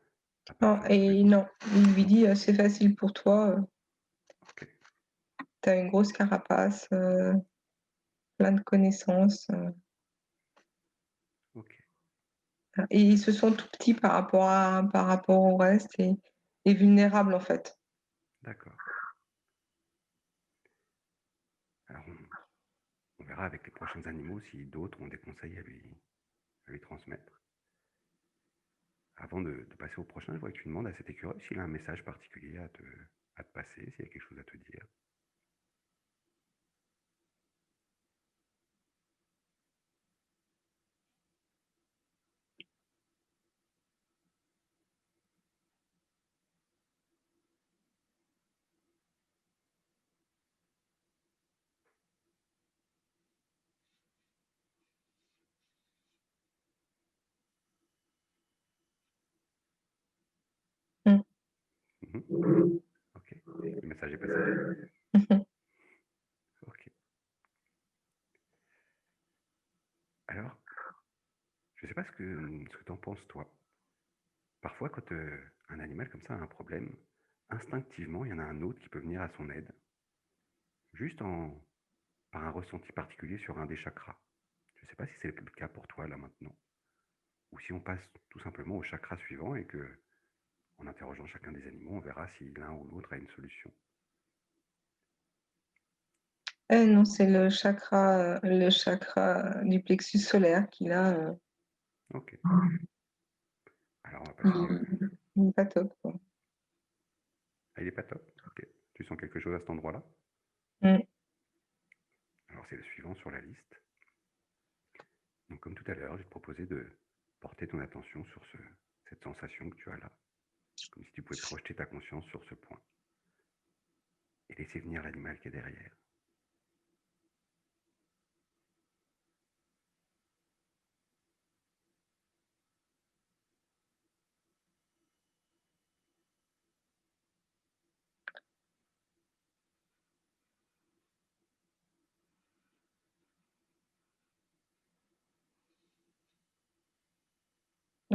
à Non partir de et solutions? non, il lui Non? dit: «C'est facile pour toi, OK, tu as une grosse carapace, plein de connaissances», OK, et ils se sent tout petits par rapport au reste et vulnérables, en fait. d'accord. Alors on verra avec les prochains animaux si d'autres ont des conseils à lui transmettre. Avant de passer au prochain, je voudrais que tu demandes à cet écureuil s'il a un message particulier à te passer, s'il y a quelque chose à te dire. Mmh. Mmh. OK. Le message est passé? OK. Alors, je ne sais pas ce que tu en penses toi. Parfois quand, un animal comme ça a un problème, instinctivement, il y en a un autre qui peut venir à son aide, juste par un ressenti particulier sur un des chakras. Je ne sais pas si c'est le cas pour toi là maintenant, ou si on passe tout simplement au chakra suivant et que, en interrogeant chacun des animaux, on verra si l'un ou l'autre a une solution. Non, c'est le chakra du plexus solaire qu'il a, OK. Alors on va passer, il est pas top, quoi. ah il est pas top? OK. Tu sens quelque chose à cet endroit-là? Mmh. Alors c'est le suivant sur la liste. Donc comme tout à l'heure, je vais te proposer de porter ton attention sur cette sensation que tu as là, comme si tu pouvais projeter ta conscience sur ce point et laisser venir l'animal qui est derrière.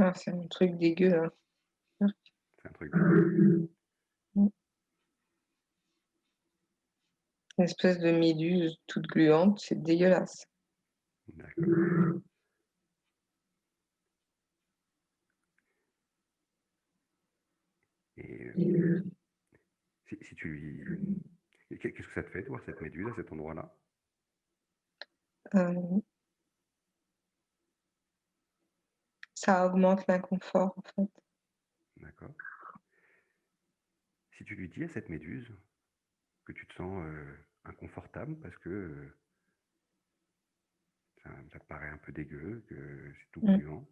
Ah, c'est un truc dégueu, là. C'est un truc dégueu. Mmh. Une espèce de méduse toute gluante, c'est dégueulasse. D'accord. Et si tu lui... Qu'est-ce que ça te fait de voir cette méduse à cet endroit-là? Heu, Ça augmente l'inconfort, en fait. D'accord. Si tu lui dis à cette méduse que tu te sens inconfortable parce que ça te paraît un peu dégueu, que c'est tout Mmh. gluant,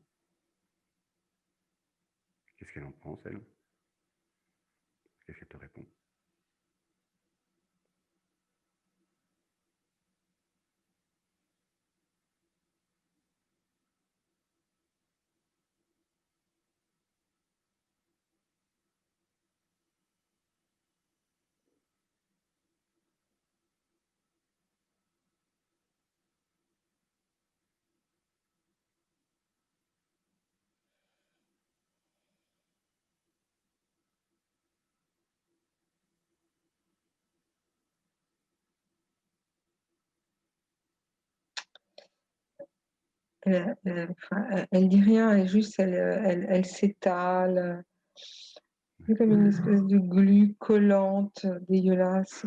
qu'est-ce qu'elle en pense, elle? Qu'est-ce qu'elle te répond? Elle dit rien, elle s'étale, c'est comme une espèce de glu collante, dégueulasse,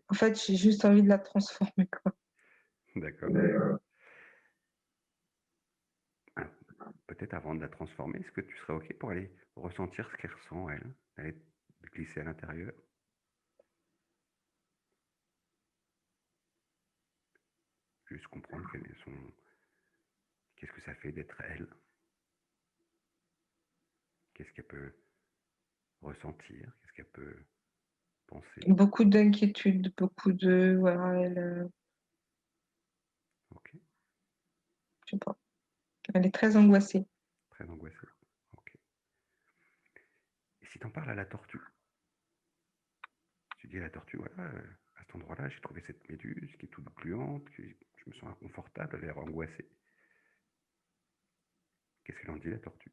En fait, j'ai juste envie de la transformer, quoi. D'accord. Alors, peut-être avant de la transformer, est-ce que tu serais OK pour aller ressentir ce qu'elle ressent, elle? Aller te glisser à l'intérieur? Juste comprendre quel est son... Qu'est-ce que ça fait d'être elle? Qu'est-ce qu'elle peut ressentir? Qu'est-ce qu'elle peut penser? Beaucoup d'inquiétude, beaucoup de voilà, OK. je sais pas, elle est très angoissée. Très angoissée. OK. Et si tu en parles à la tortue? Tu dis à la tortue: «Voilà, à cet endroit-là, j'ai trouvé cette méduse qui est toute gluante, que je me sens inconfortable, elle a l'air angoissée». Qu'est-ce qu'elle en dit la tortue?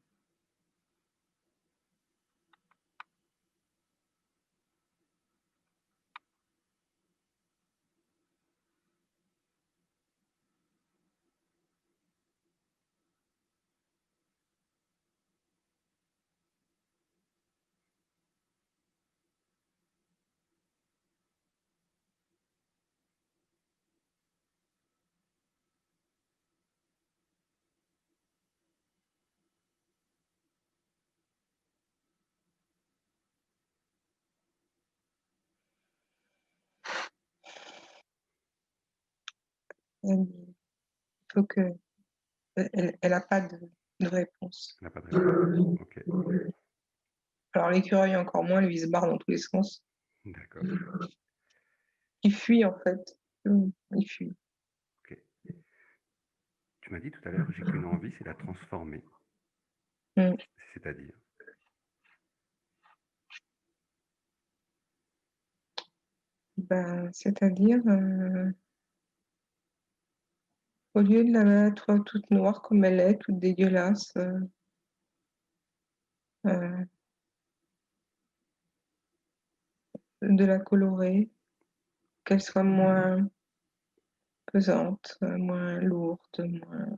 Elle dit: «Il faut que» elle a pas de réponse. Elle n'a pas de réponse. OK, Alors l'écureuil encore moins, lui, il se barre dans tous les sens. d'accord, Il fuit en fait. Il fuit. OK. Tu m'as dit tout à l'heure: «J'ai qu'une envie, c'est la transformer». Mmh. C'est-à-dire? Ben, c'est-à-dire, au lieu de la mettre toute noire comme elle est, toute dégueulasse, heu, de la colorer, qu'elle soit moins pesante, moins lourde, moins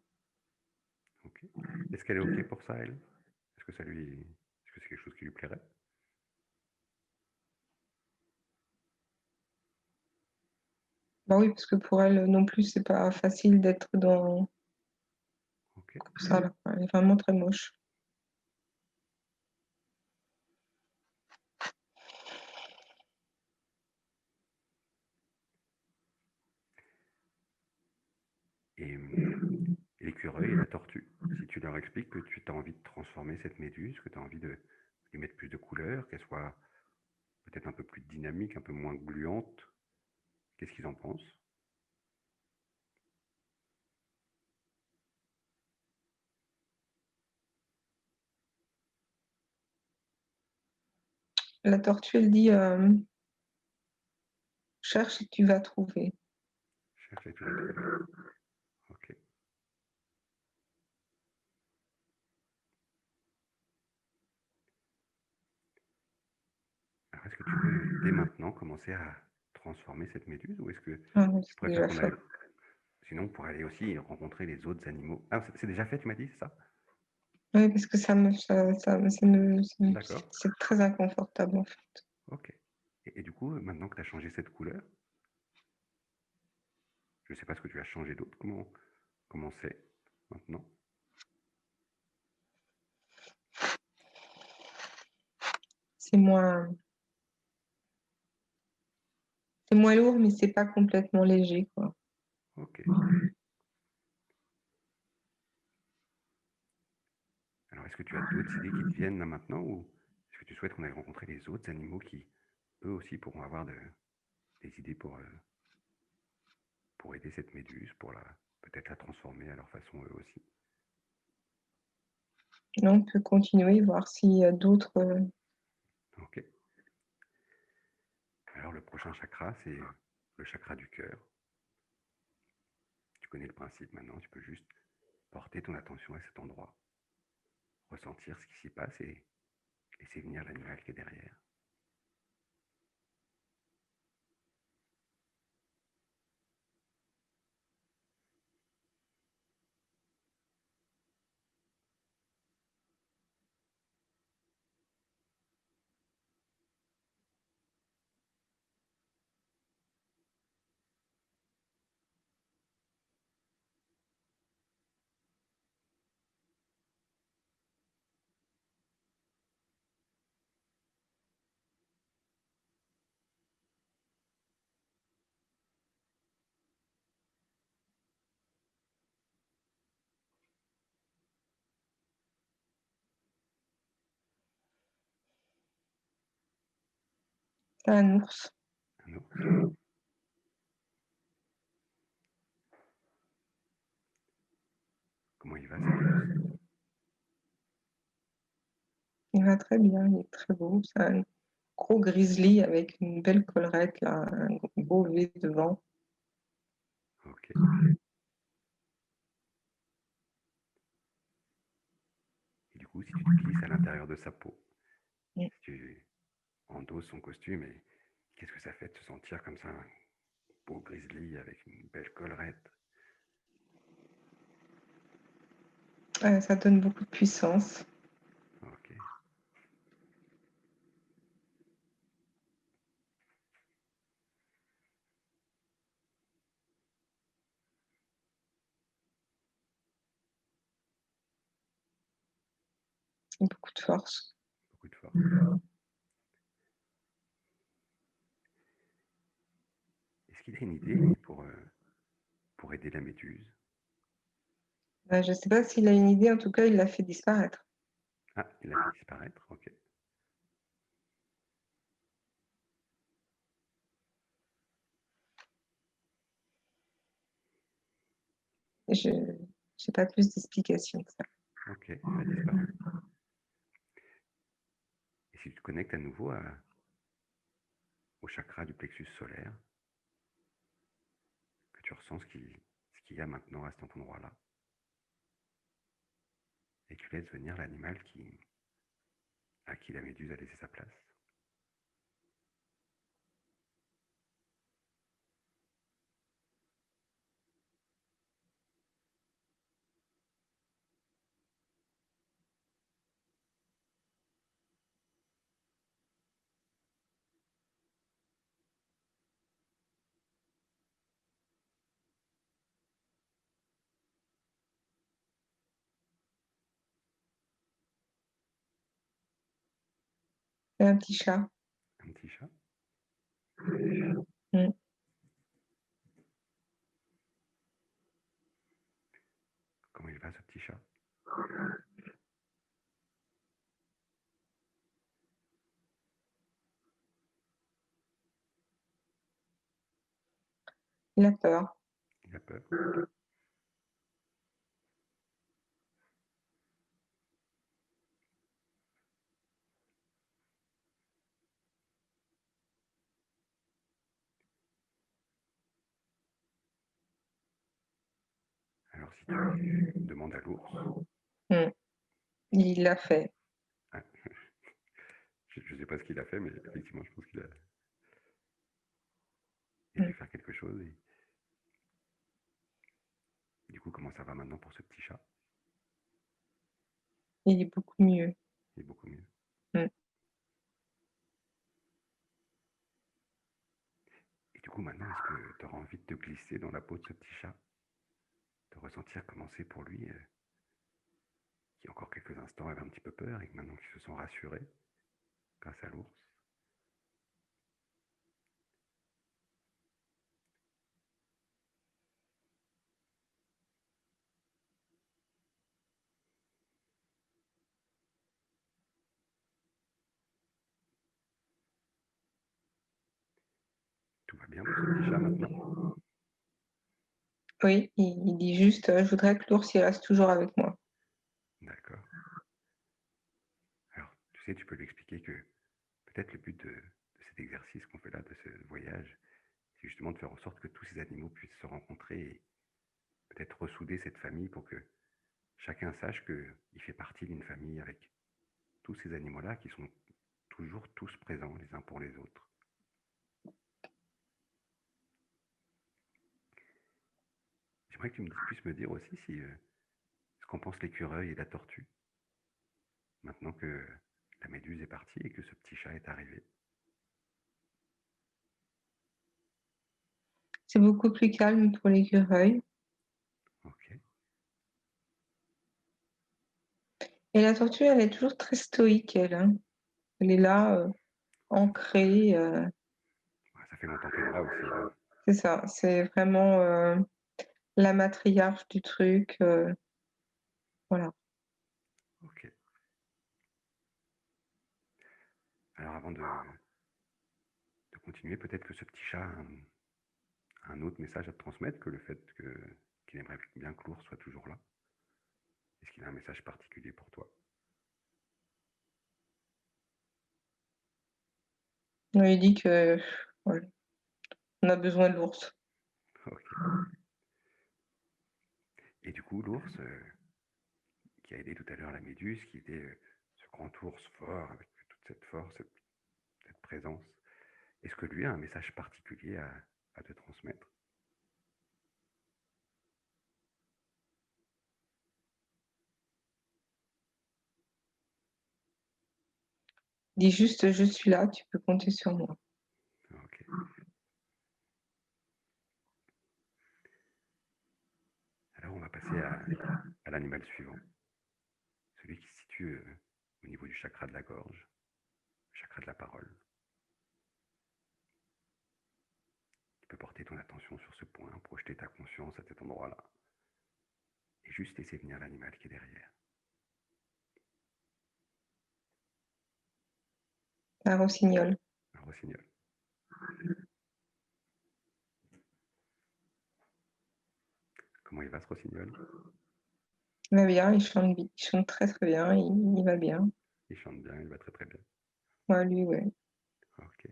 OK. Est-ce qu'elle est OK pour ça, elle? Est-ce que c'est quelque chose qui lui plairait? bah, oui, parce que pour elle, non plus, c'est pas facile d'être dans OK. comme ça là, elle est vraiment très moche. Et l'écureuil et la tortue, si tu leur expliques que tu as envie de transformer cette méduse, que tu as envie de lui mettre plus de couleurs, qu'elle soit peut-être un peu plus dynamique, un peu moins gluante, qu'est-ce qu'ils en pensent? La tortue, elle dit, «Cherche et tu vas trouver». Cherche et tu vas trouver. OK. Alors est-ce que tu veux, dès maintenant, commencer à transformer cette méduse ou est-ce que Ah oui, tu c'est préfères déjà qu'on fait. aille... Sinon, pour aller aussi rencontrer les autres animaux. Ah, c'est déjà fait, tu m'as dit, c'est ça? Oui, parce que D'accord, c'est très inconfortable, en fait. OK. Et du coup, maintenant que tu as changé cette couleur, je ne sais pas ce que tu as changé d'autre, comment c'est maintenant? C'est moins lourd, mais c'est pas complètement léger, quoi. OK. Alors, est-ce que tu as d'autres idées qui te viennent là maintenant ou est-ce que tu souhaites qu'on aille rencontrer les autres animaux qui, eux aussi, pourront avoir des idées pour aider cette méduse, pour peut-être la transformer à leur façon eux aussi? Non, on peut continuer, voir s'il y a d'autres, OK. Alors, le prochain chakra, c'est le chakra du cœur. Tu connais le principe maintenant, tu peux juste porter ton attention à cet endroit, ressentir ce qui s'y passe et laisser venir l'animal qui est derrière. C'est un ours. Un ours. Comment il va cet ours? Il va très bien, il est très beau. C'est un gros grizzly avec une belle collerette, là, un beau V devant. Ok. Et du coup, si tu te glisses à l'intérieur de sa peau, Mm. si tu endosses son costume, et qu'est-ce que ça fait de se sentir comme ça, un beau grizzly avec une belle collerette? Ça donne beaucoup de puissance. Ok. Et beaucoup de force. Beaucoup de force. Est-ce qu'il a une idée, lui, pour aider la méduse? Je ne sais pas s'il a une idée, en tout cas, il l'a fait disparaître. Ah, il l'a fait disparaître, ok. Je n'ai pas plus d'explications que ça. Ok, il a disparu. Et si tu te connectes à nouveau au chakra du plexus solaire, que tu ressens ce qu'il y a maintenant à cet endroit-là, et tu laisses venir l'animal à qui la méduse a laissé sa place. C'est un petit chat. Un petit chat. Mm. Comment il va, ce petit chat? Il a peur. Il a peur. Alors, si tu demandes à l'ours, Mm. Il l'a fait. ah, je ne sais pas ce qu'il a fait, mais effectivement, je pense il a Mm. dû faire quelque chose. Et du coup, comment ça va maintenant pour ce petit chat? Il est beaucoup mieux. Il est beaucoup mieux. Mm. Et du coup, maintenant, est-ce que tu auras envie de te glisser dans la peau de ce petit chat, de ressentir comment c'est pour lui, qui encore quelques instants avait un petit peu peur, et que maintenant qu'il se sent rassuré grâce à l'ours? Tout va bien pour ce petit chat maintenant? Oui, il dit juste, je voudrais que l'ours il reste toujours avec moi. D'accord. Alors, tu sais, tu peux lui expliquer que peut-être le but de cet exercice qu'on fait là, de ce voyage, c'est justement de faire en sorte que tous ces animaux puissent se rencontrer et peut-être ressouder cette famille pour que chacun sache qu'il fait partie d'une famille avec tous ces animaux-là qui sont toujours tous présents les uns pour les autres. J'aimerais que tu puisses me dire aussi ce qu'en pensent l'écureuil et la tortue, maintenant que la méduse est partie et que ce petit chat est arrivé. C'est beaucoup plus calme pour l'écureuil. Ok. Et la tortue, elle est toujours très stoïque, elle, hein. Elle est là, ancrée. Ça fait longtemps qu'elle est là aussi, là. C'est ça, c'est vraiment la matriarche du truc. Voilà. Ok. Alors avant peux continuer. Peut-être que ce petit chat a un autre message à te transmettre que le fait qu'il aimerait bien que l'ours soit toujours là. Est-ce qu'il a un message particulier pour toi? Il dit que ouais, on a besoin de l'ours. Ok. Et du coup, l'ours, qui a aidé tout à l'heure la méduse, qui était ce grand ours fort, avec toute cette force, cette présence, est-ce que lui a un message particulier à te transmettre? Il dit juste, je suis là, tu peux compter sur moi. Ok. Alors on va passer à l'animal suivant, celui qui se situe au niveau du chakra de la gorge, le chakra de la parole. Tu peux porter ton attention sur ce point, projeter ta conscience à cet endroit-là, et juste laisser venir l'animal qui est derrière. Un rossignol. Un rossignol. Comment il va ce rossignol? Il va bien, il chante très très bien, il va bien. Il chante bien, il va très très bien. Ouais, lui, ouais. Ok.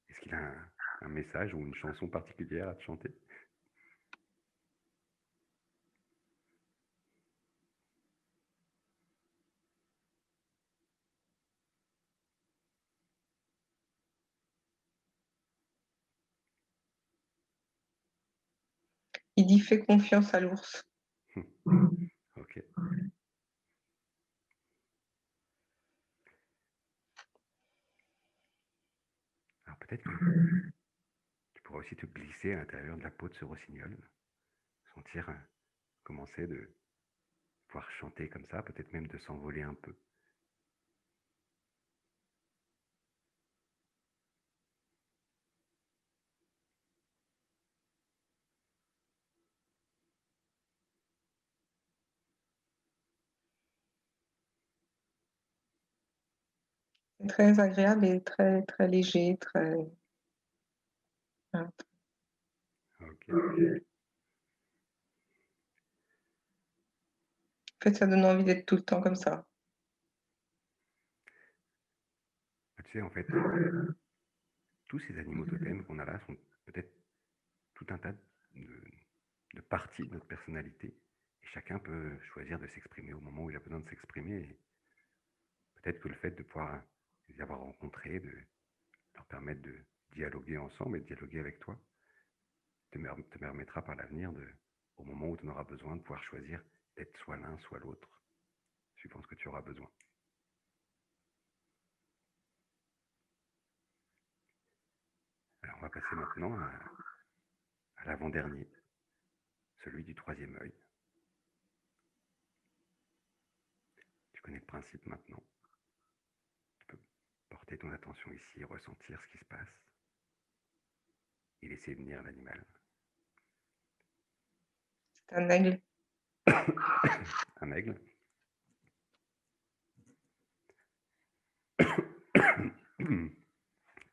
Est-ce qu'il a un message ou une chanson particulière à te chanter? Il dit fais confiance à l'ours. Ok. Alors peut-être que tu pourras aussi te glisser à l'intérieur de la peau de ce rossignol, sentir commencer de pouvoir chanter comme ça, peut-être même de s'envoler un peu. C'est très agréable et très très léger, très. Voilà. Ok. En fait, ça donne envie d'être tout le temps comme ça. Tu sais, en fait, tous ces animaux totems qu'on a là sont peut-être tout un tas de parties de notre personnalité. Et chacun peut choisir de s'exprimer au moment où il a besoin de s'exprimer. Et peut-être que le fait de pouvoir les avoir rencontrés, de leur permettre de dialoguer ensemble et de dialoguer avec toi, te permettra par l'avenir, au moment où tu en auras besoin, de pouvoir choisir d'être soit l'un, soit l'autre, suivant ce que tu auras besoin. Alors on va passer maintenant à l'avant-dernier, celui du troisième œil. Tu connais le principe maintenant. Tu peux porter ton attention ici, ressentir ce qui se passe et laisser venir l'animal. C'est un aigle. Un aigle.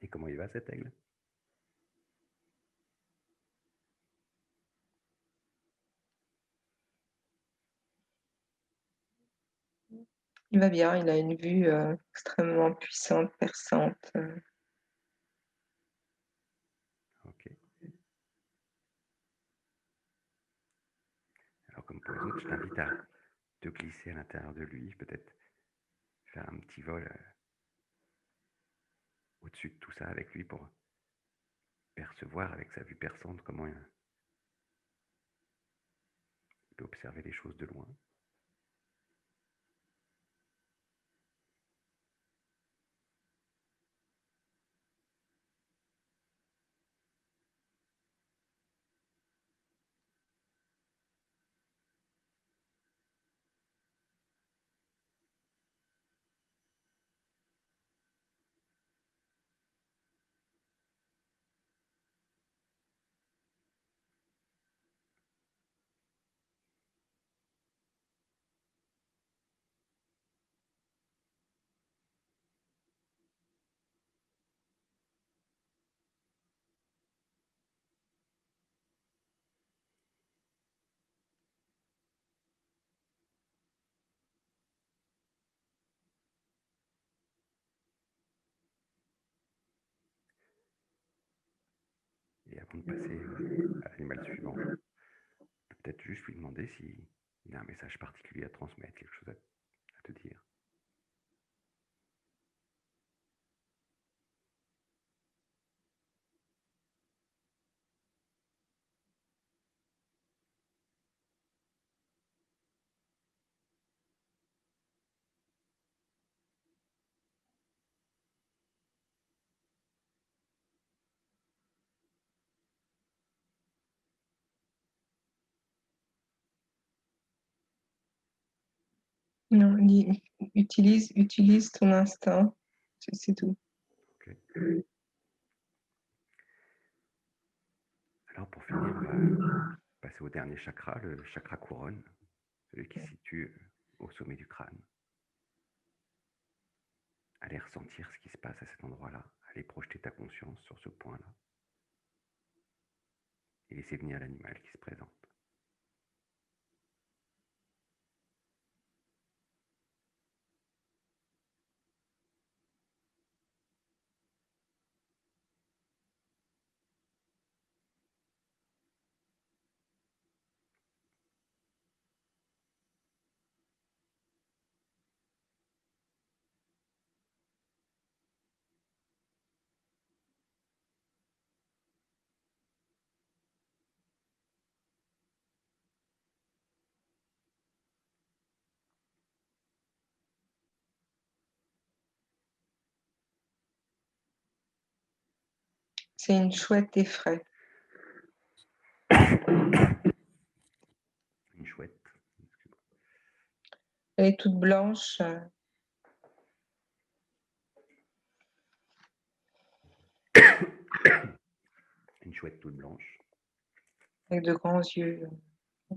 Et comment il va cet aigle? Il va bien, il a une vue extrêmement puissante, perçante. Ok. Alors comme pour les autres, je t'invite à te glisser à l'intérieur de lui, peut-être faire un petit vol au-dessus de tout ça avec lui pour percevoir avec sa vue perçante comment il peut observer les choses de loin. avant de passer à l'animal suivant, peut-être juste lui demander s'il a un message particulier à transmettre, quelque chose à te dire. Non, utilise ton instinct, c'est tout. Okay. Alors pour finir, on va passer au dernier chakra, le chakra couronne, celui qui se situe au sommet du crâne. Allez ressentir ce qui se passe à cet endroit-là, allez projeter ta conscience sur ce point-là et laisser venir l'animal qui se présente. C'est une chouette effraie. Une chouette. Elle est toute blanche. Une chouette toute blanche. Avec de grands yeux.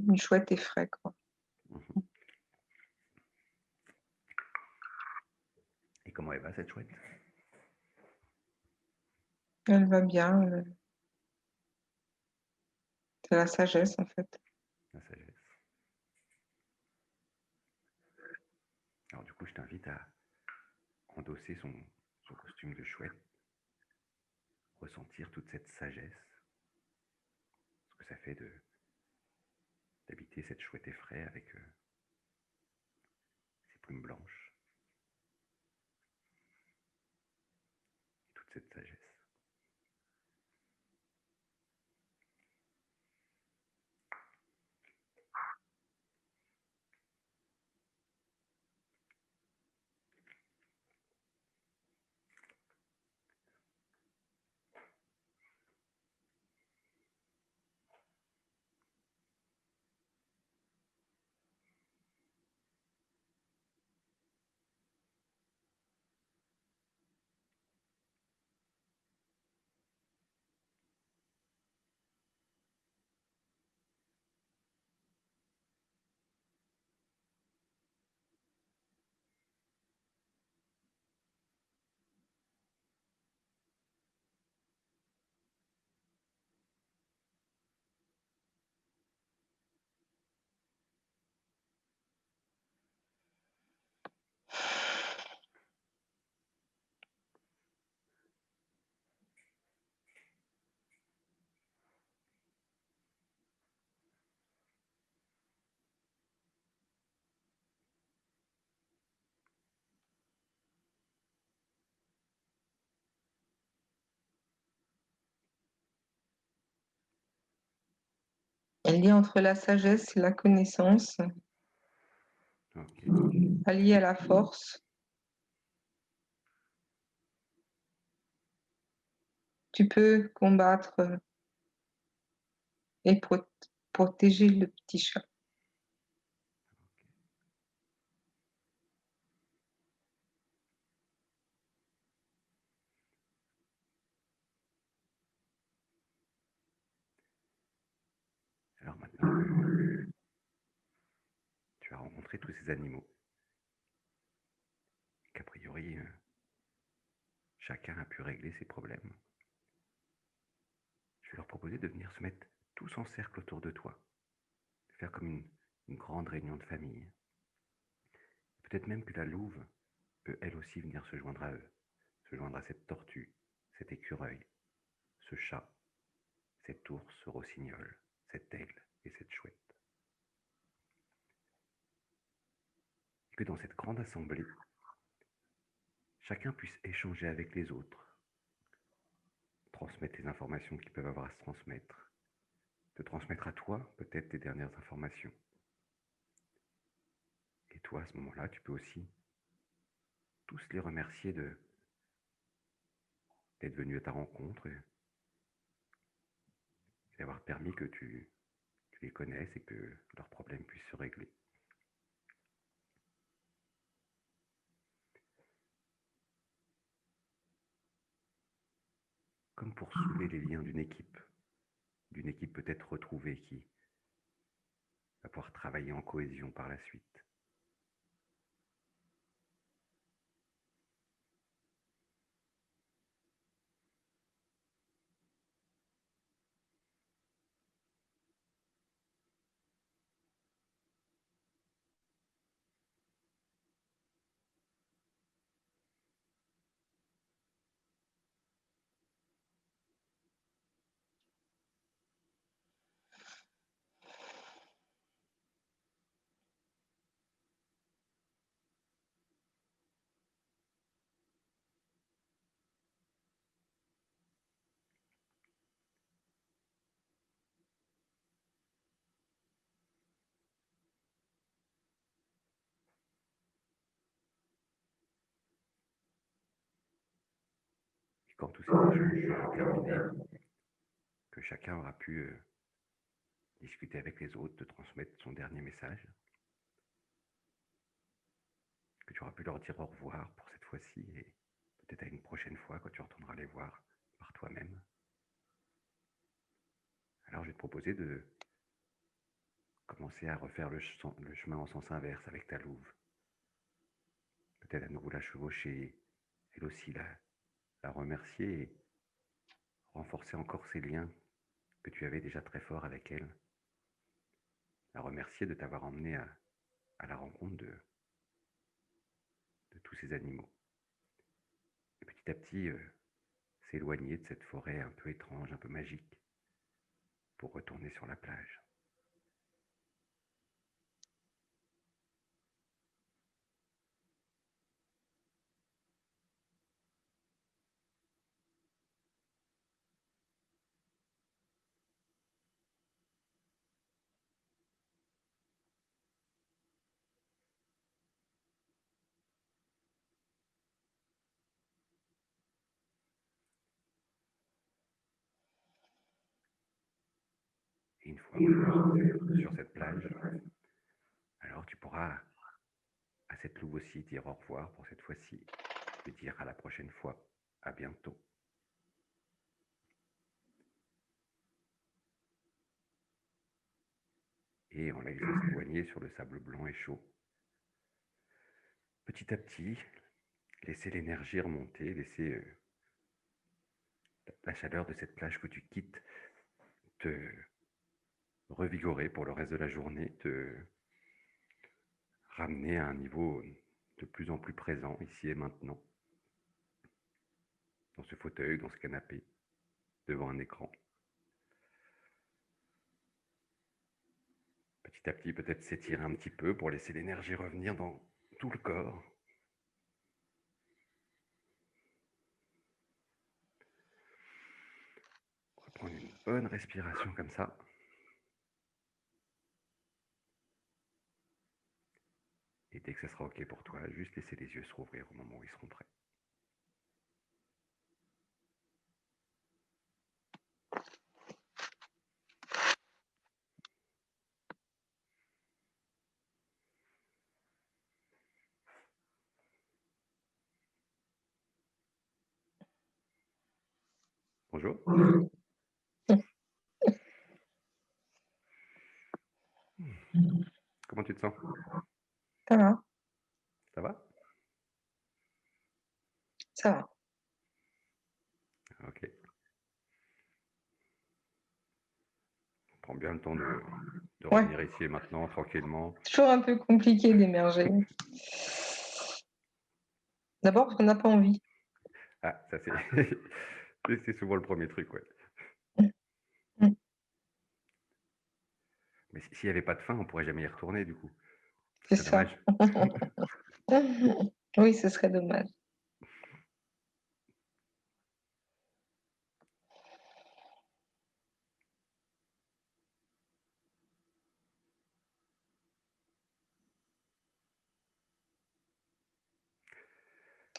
Une chouette effraie, quoi. Mhm. Et comment elle va, cette chouette? Elle va bien. C'est la sagesse, en fait. La sagesse. Alors du coup, je t'invite à endosser son costume de chouette, ressentir toute cette sagesse, ce que ça fait d'habiter cette chouette effraie avec ses plumes blanches et toute cette sagesse. Elle est entre la sagesse et la connaissance, Ok. alliée à la force. Tu peux combattre et protéger le petit chat. Alors maintenant que tu as rencontré tous ces animaux, qu'a priori chacun a pu régler ses problèmes, je vais leur proposer de venir se mettre tous en cercle autour de toi, de faire comme une grande réunion de famille. Peut-être même que la louve peut elle aussi venir se joindre à eux, se joindre à cette tortue, cet écureuil, ce chat, cet ours, ce rossignol, cet aigle et cette chouette. Et que dans cette grande assemblée, chacun puisse échanger avec les autres, transmettre les informations qu'ils peuvent avoir à se transmettre, te transmettre à toi peut-être tes dernières informations. Et toi, à ce moment-là, tu peux aussi tous les remercier d'être venus à ta rencontre et d'avoir permis que tu les connaisses et que leurs problèmes puissent se régler. Comme pour souder les liens d'une équipe peut-être retrouvée qui va pouvoir travailler en cohésion par la suite. Et quand tous ces échanges seront terminés, que chacun aura pu discuter avec les autres, te transmettre son dernier message, que tu auras pu leur dire au revoir pour cette fois-ci et peut-être à une prochaine fois quand tu retourneras les voir par toi-même. Alors je vais te proposer de commencer à refaire le chemin en sens inverse avec ta louve. Peut-être à nouveau la chevaucher, elle aussi la remercier et renforcer encore ces liens que tu avais déjà très forts avec elle. La remercier de t'avoir emmené à la rencontre de tous ces animaux. Et petit à petit, s'éloigner de cette forêt un peu étrange, un peu magique, pour retourner sur la plage. Et une fois revenu sur cette plage, alors tu pourras à cette louve aussi dire au revoir pour cette fois-ci, et dire à la prochaine fois, à bientôt. Et en la laissant s'éloigner sur le sable blanc et chaud, petit à petit, laisser l'énergie remonter, laisser la chaleur de cette plage que tu quittes te revigorer pour le reste de la journée, te ramener à un niveau de plus en plus présent, ici et maintenant, dans ce fauteuil, dans ce canapé, devant un écran. Petit à petit, peut-être s'étirer un petit peu pour laisser l'énergie revenir dans tout le corps. Reprendre une bonne respiration comme ça. Et dès que ça sera OK pour toi, juste laisser les yeux se rouvrir au moment où ils seront prêts. Bonjour. Comment tu te sens? Ça va, Ça va? ça va. OK. Prends bien le temps de Ouais, revenir ici et maintenant, tranquillement. toujours un peu compliqué d'émerger. D'abord parce qu'on n'a pas envie. Ah, ça c'est c'est souvent le premier truc, ouais. Mais s'il y avait pas de fin, on pourrait jamais y retourner du coup. Ce C'est serait ça. dommage. Oui, ce serait dommage.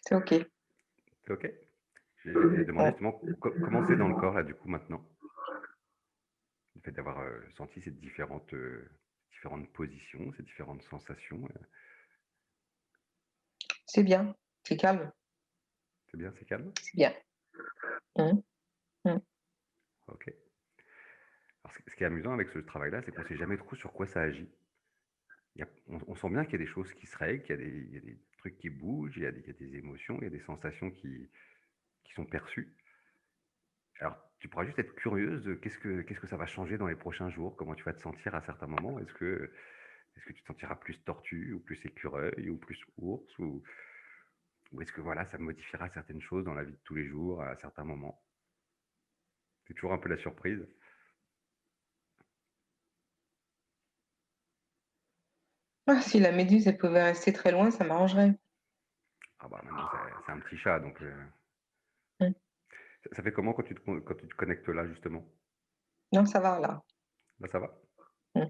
C'est OK. C'est OK? J'ai demandé Ouais. justement comment c'est dans le corps là du coup maintenant? Le fait d'avoir, senti ces différentes positions, ces différentes sensations, C'est bien, c'est calme, c'est bien, c'est calme? c'est bien. Mmh. Mmh. OK. Alors ce qui est amusant avec ce travail-là, c'est qu'on sait jamais trop sur quoi ça agit. On sent bien qu'il y a des choses qui se règlent, qu'il y a des trucs qui bougent, il y a des émotions, il y a des sensations qui sont perçues. Alors, tu pourras juste être curieuse de qu'est-ce que ça va changer dans les prochains jours? Comment tu vas te sentir à certains moments? Est-ce que tu te sentiras plus tortue ou plus écureuil ou plus ours ou est-ce que voilà, ça modifiera certaines choses dans la vie de tous les jours à certains moments? C'est toujours un peu la surprise. Ah, si la méduse, elle pouvait rester très loin, ça m'arrangerait. Ah bah, maintenant c'est un petit chat donc Mmh. ça fait comment quand tu te connectes là justement? Non, ça va là. Là ça va? Mmh.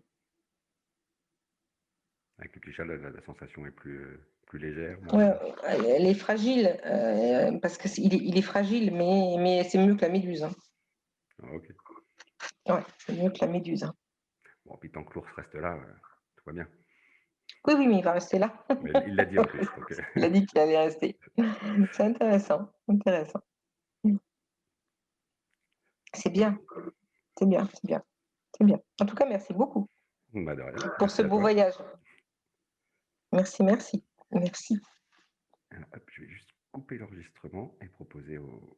Avec le petit chat, la sensation est plus légère, Ouais, moins elle est fragile, parce que il est fragile, mais c'est mieux que la méduse, hein. ah OK. Ouais, c'est mieux que la méduse, hein. Bon, puis tant que l'ours reste là, tout va bien. Oui, oui, mais il va rester là. Mais il l'a dit en plus donc Il a dit qu'il allait rester. C'est intéressant, intéressant. Mmh. C'est OK. bien, c'est bien, c'est bien, c'est bien. En tout cas, merci beaucoup Bah, de rien, pour ce merci à beau toi. voyage. Merci, merci, merci. Alors hop, je vais juste couper l'enregistrement et proposer aux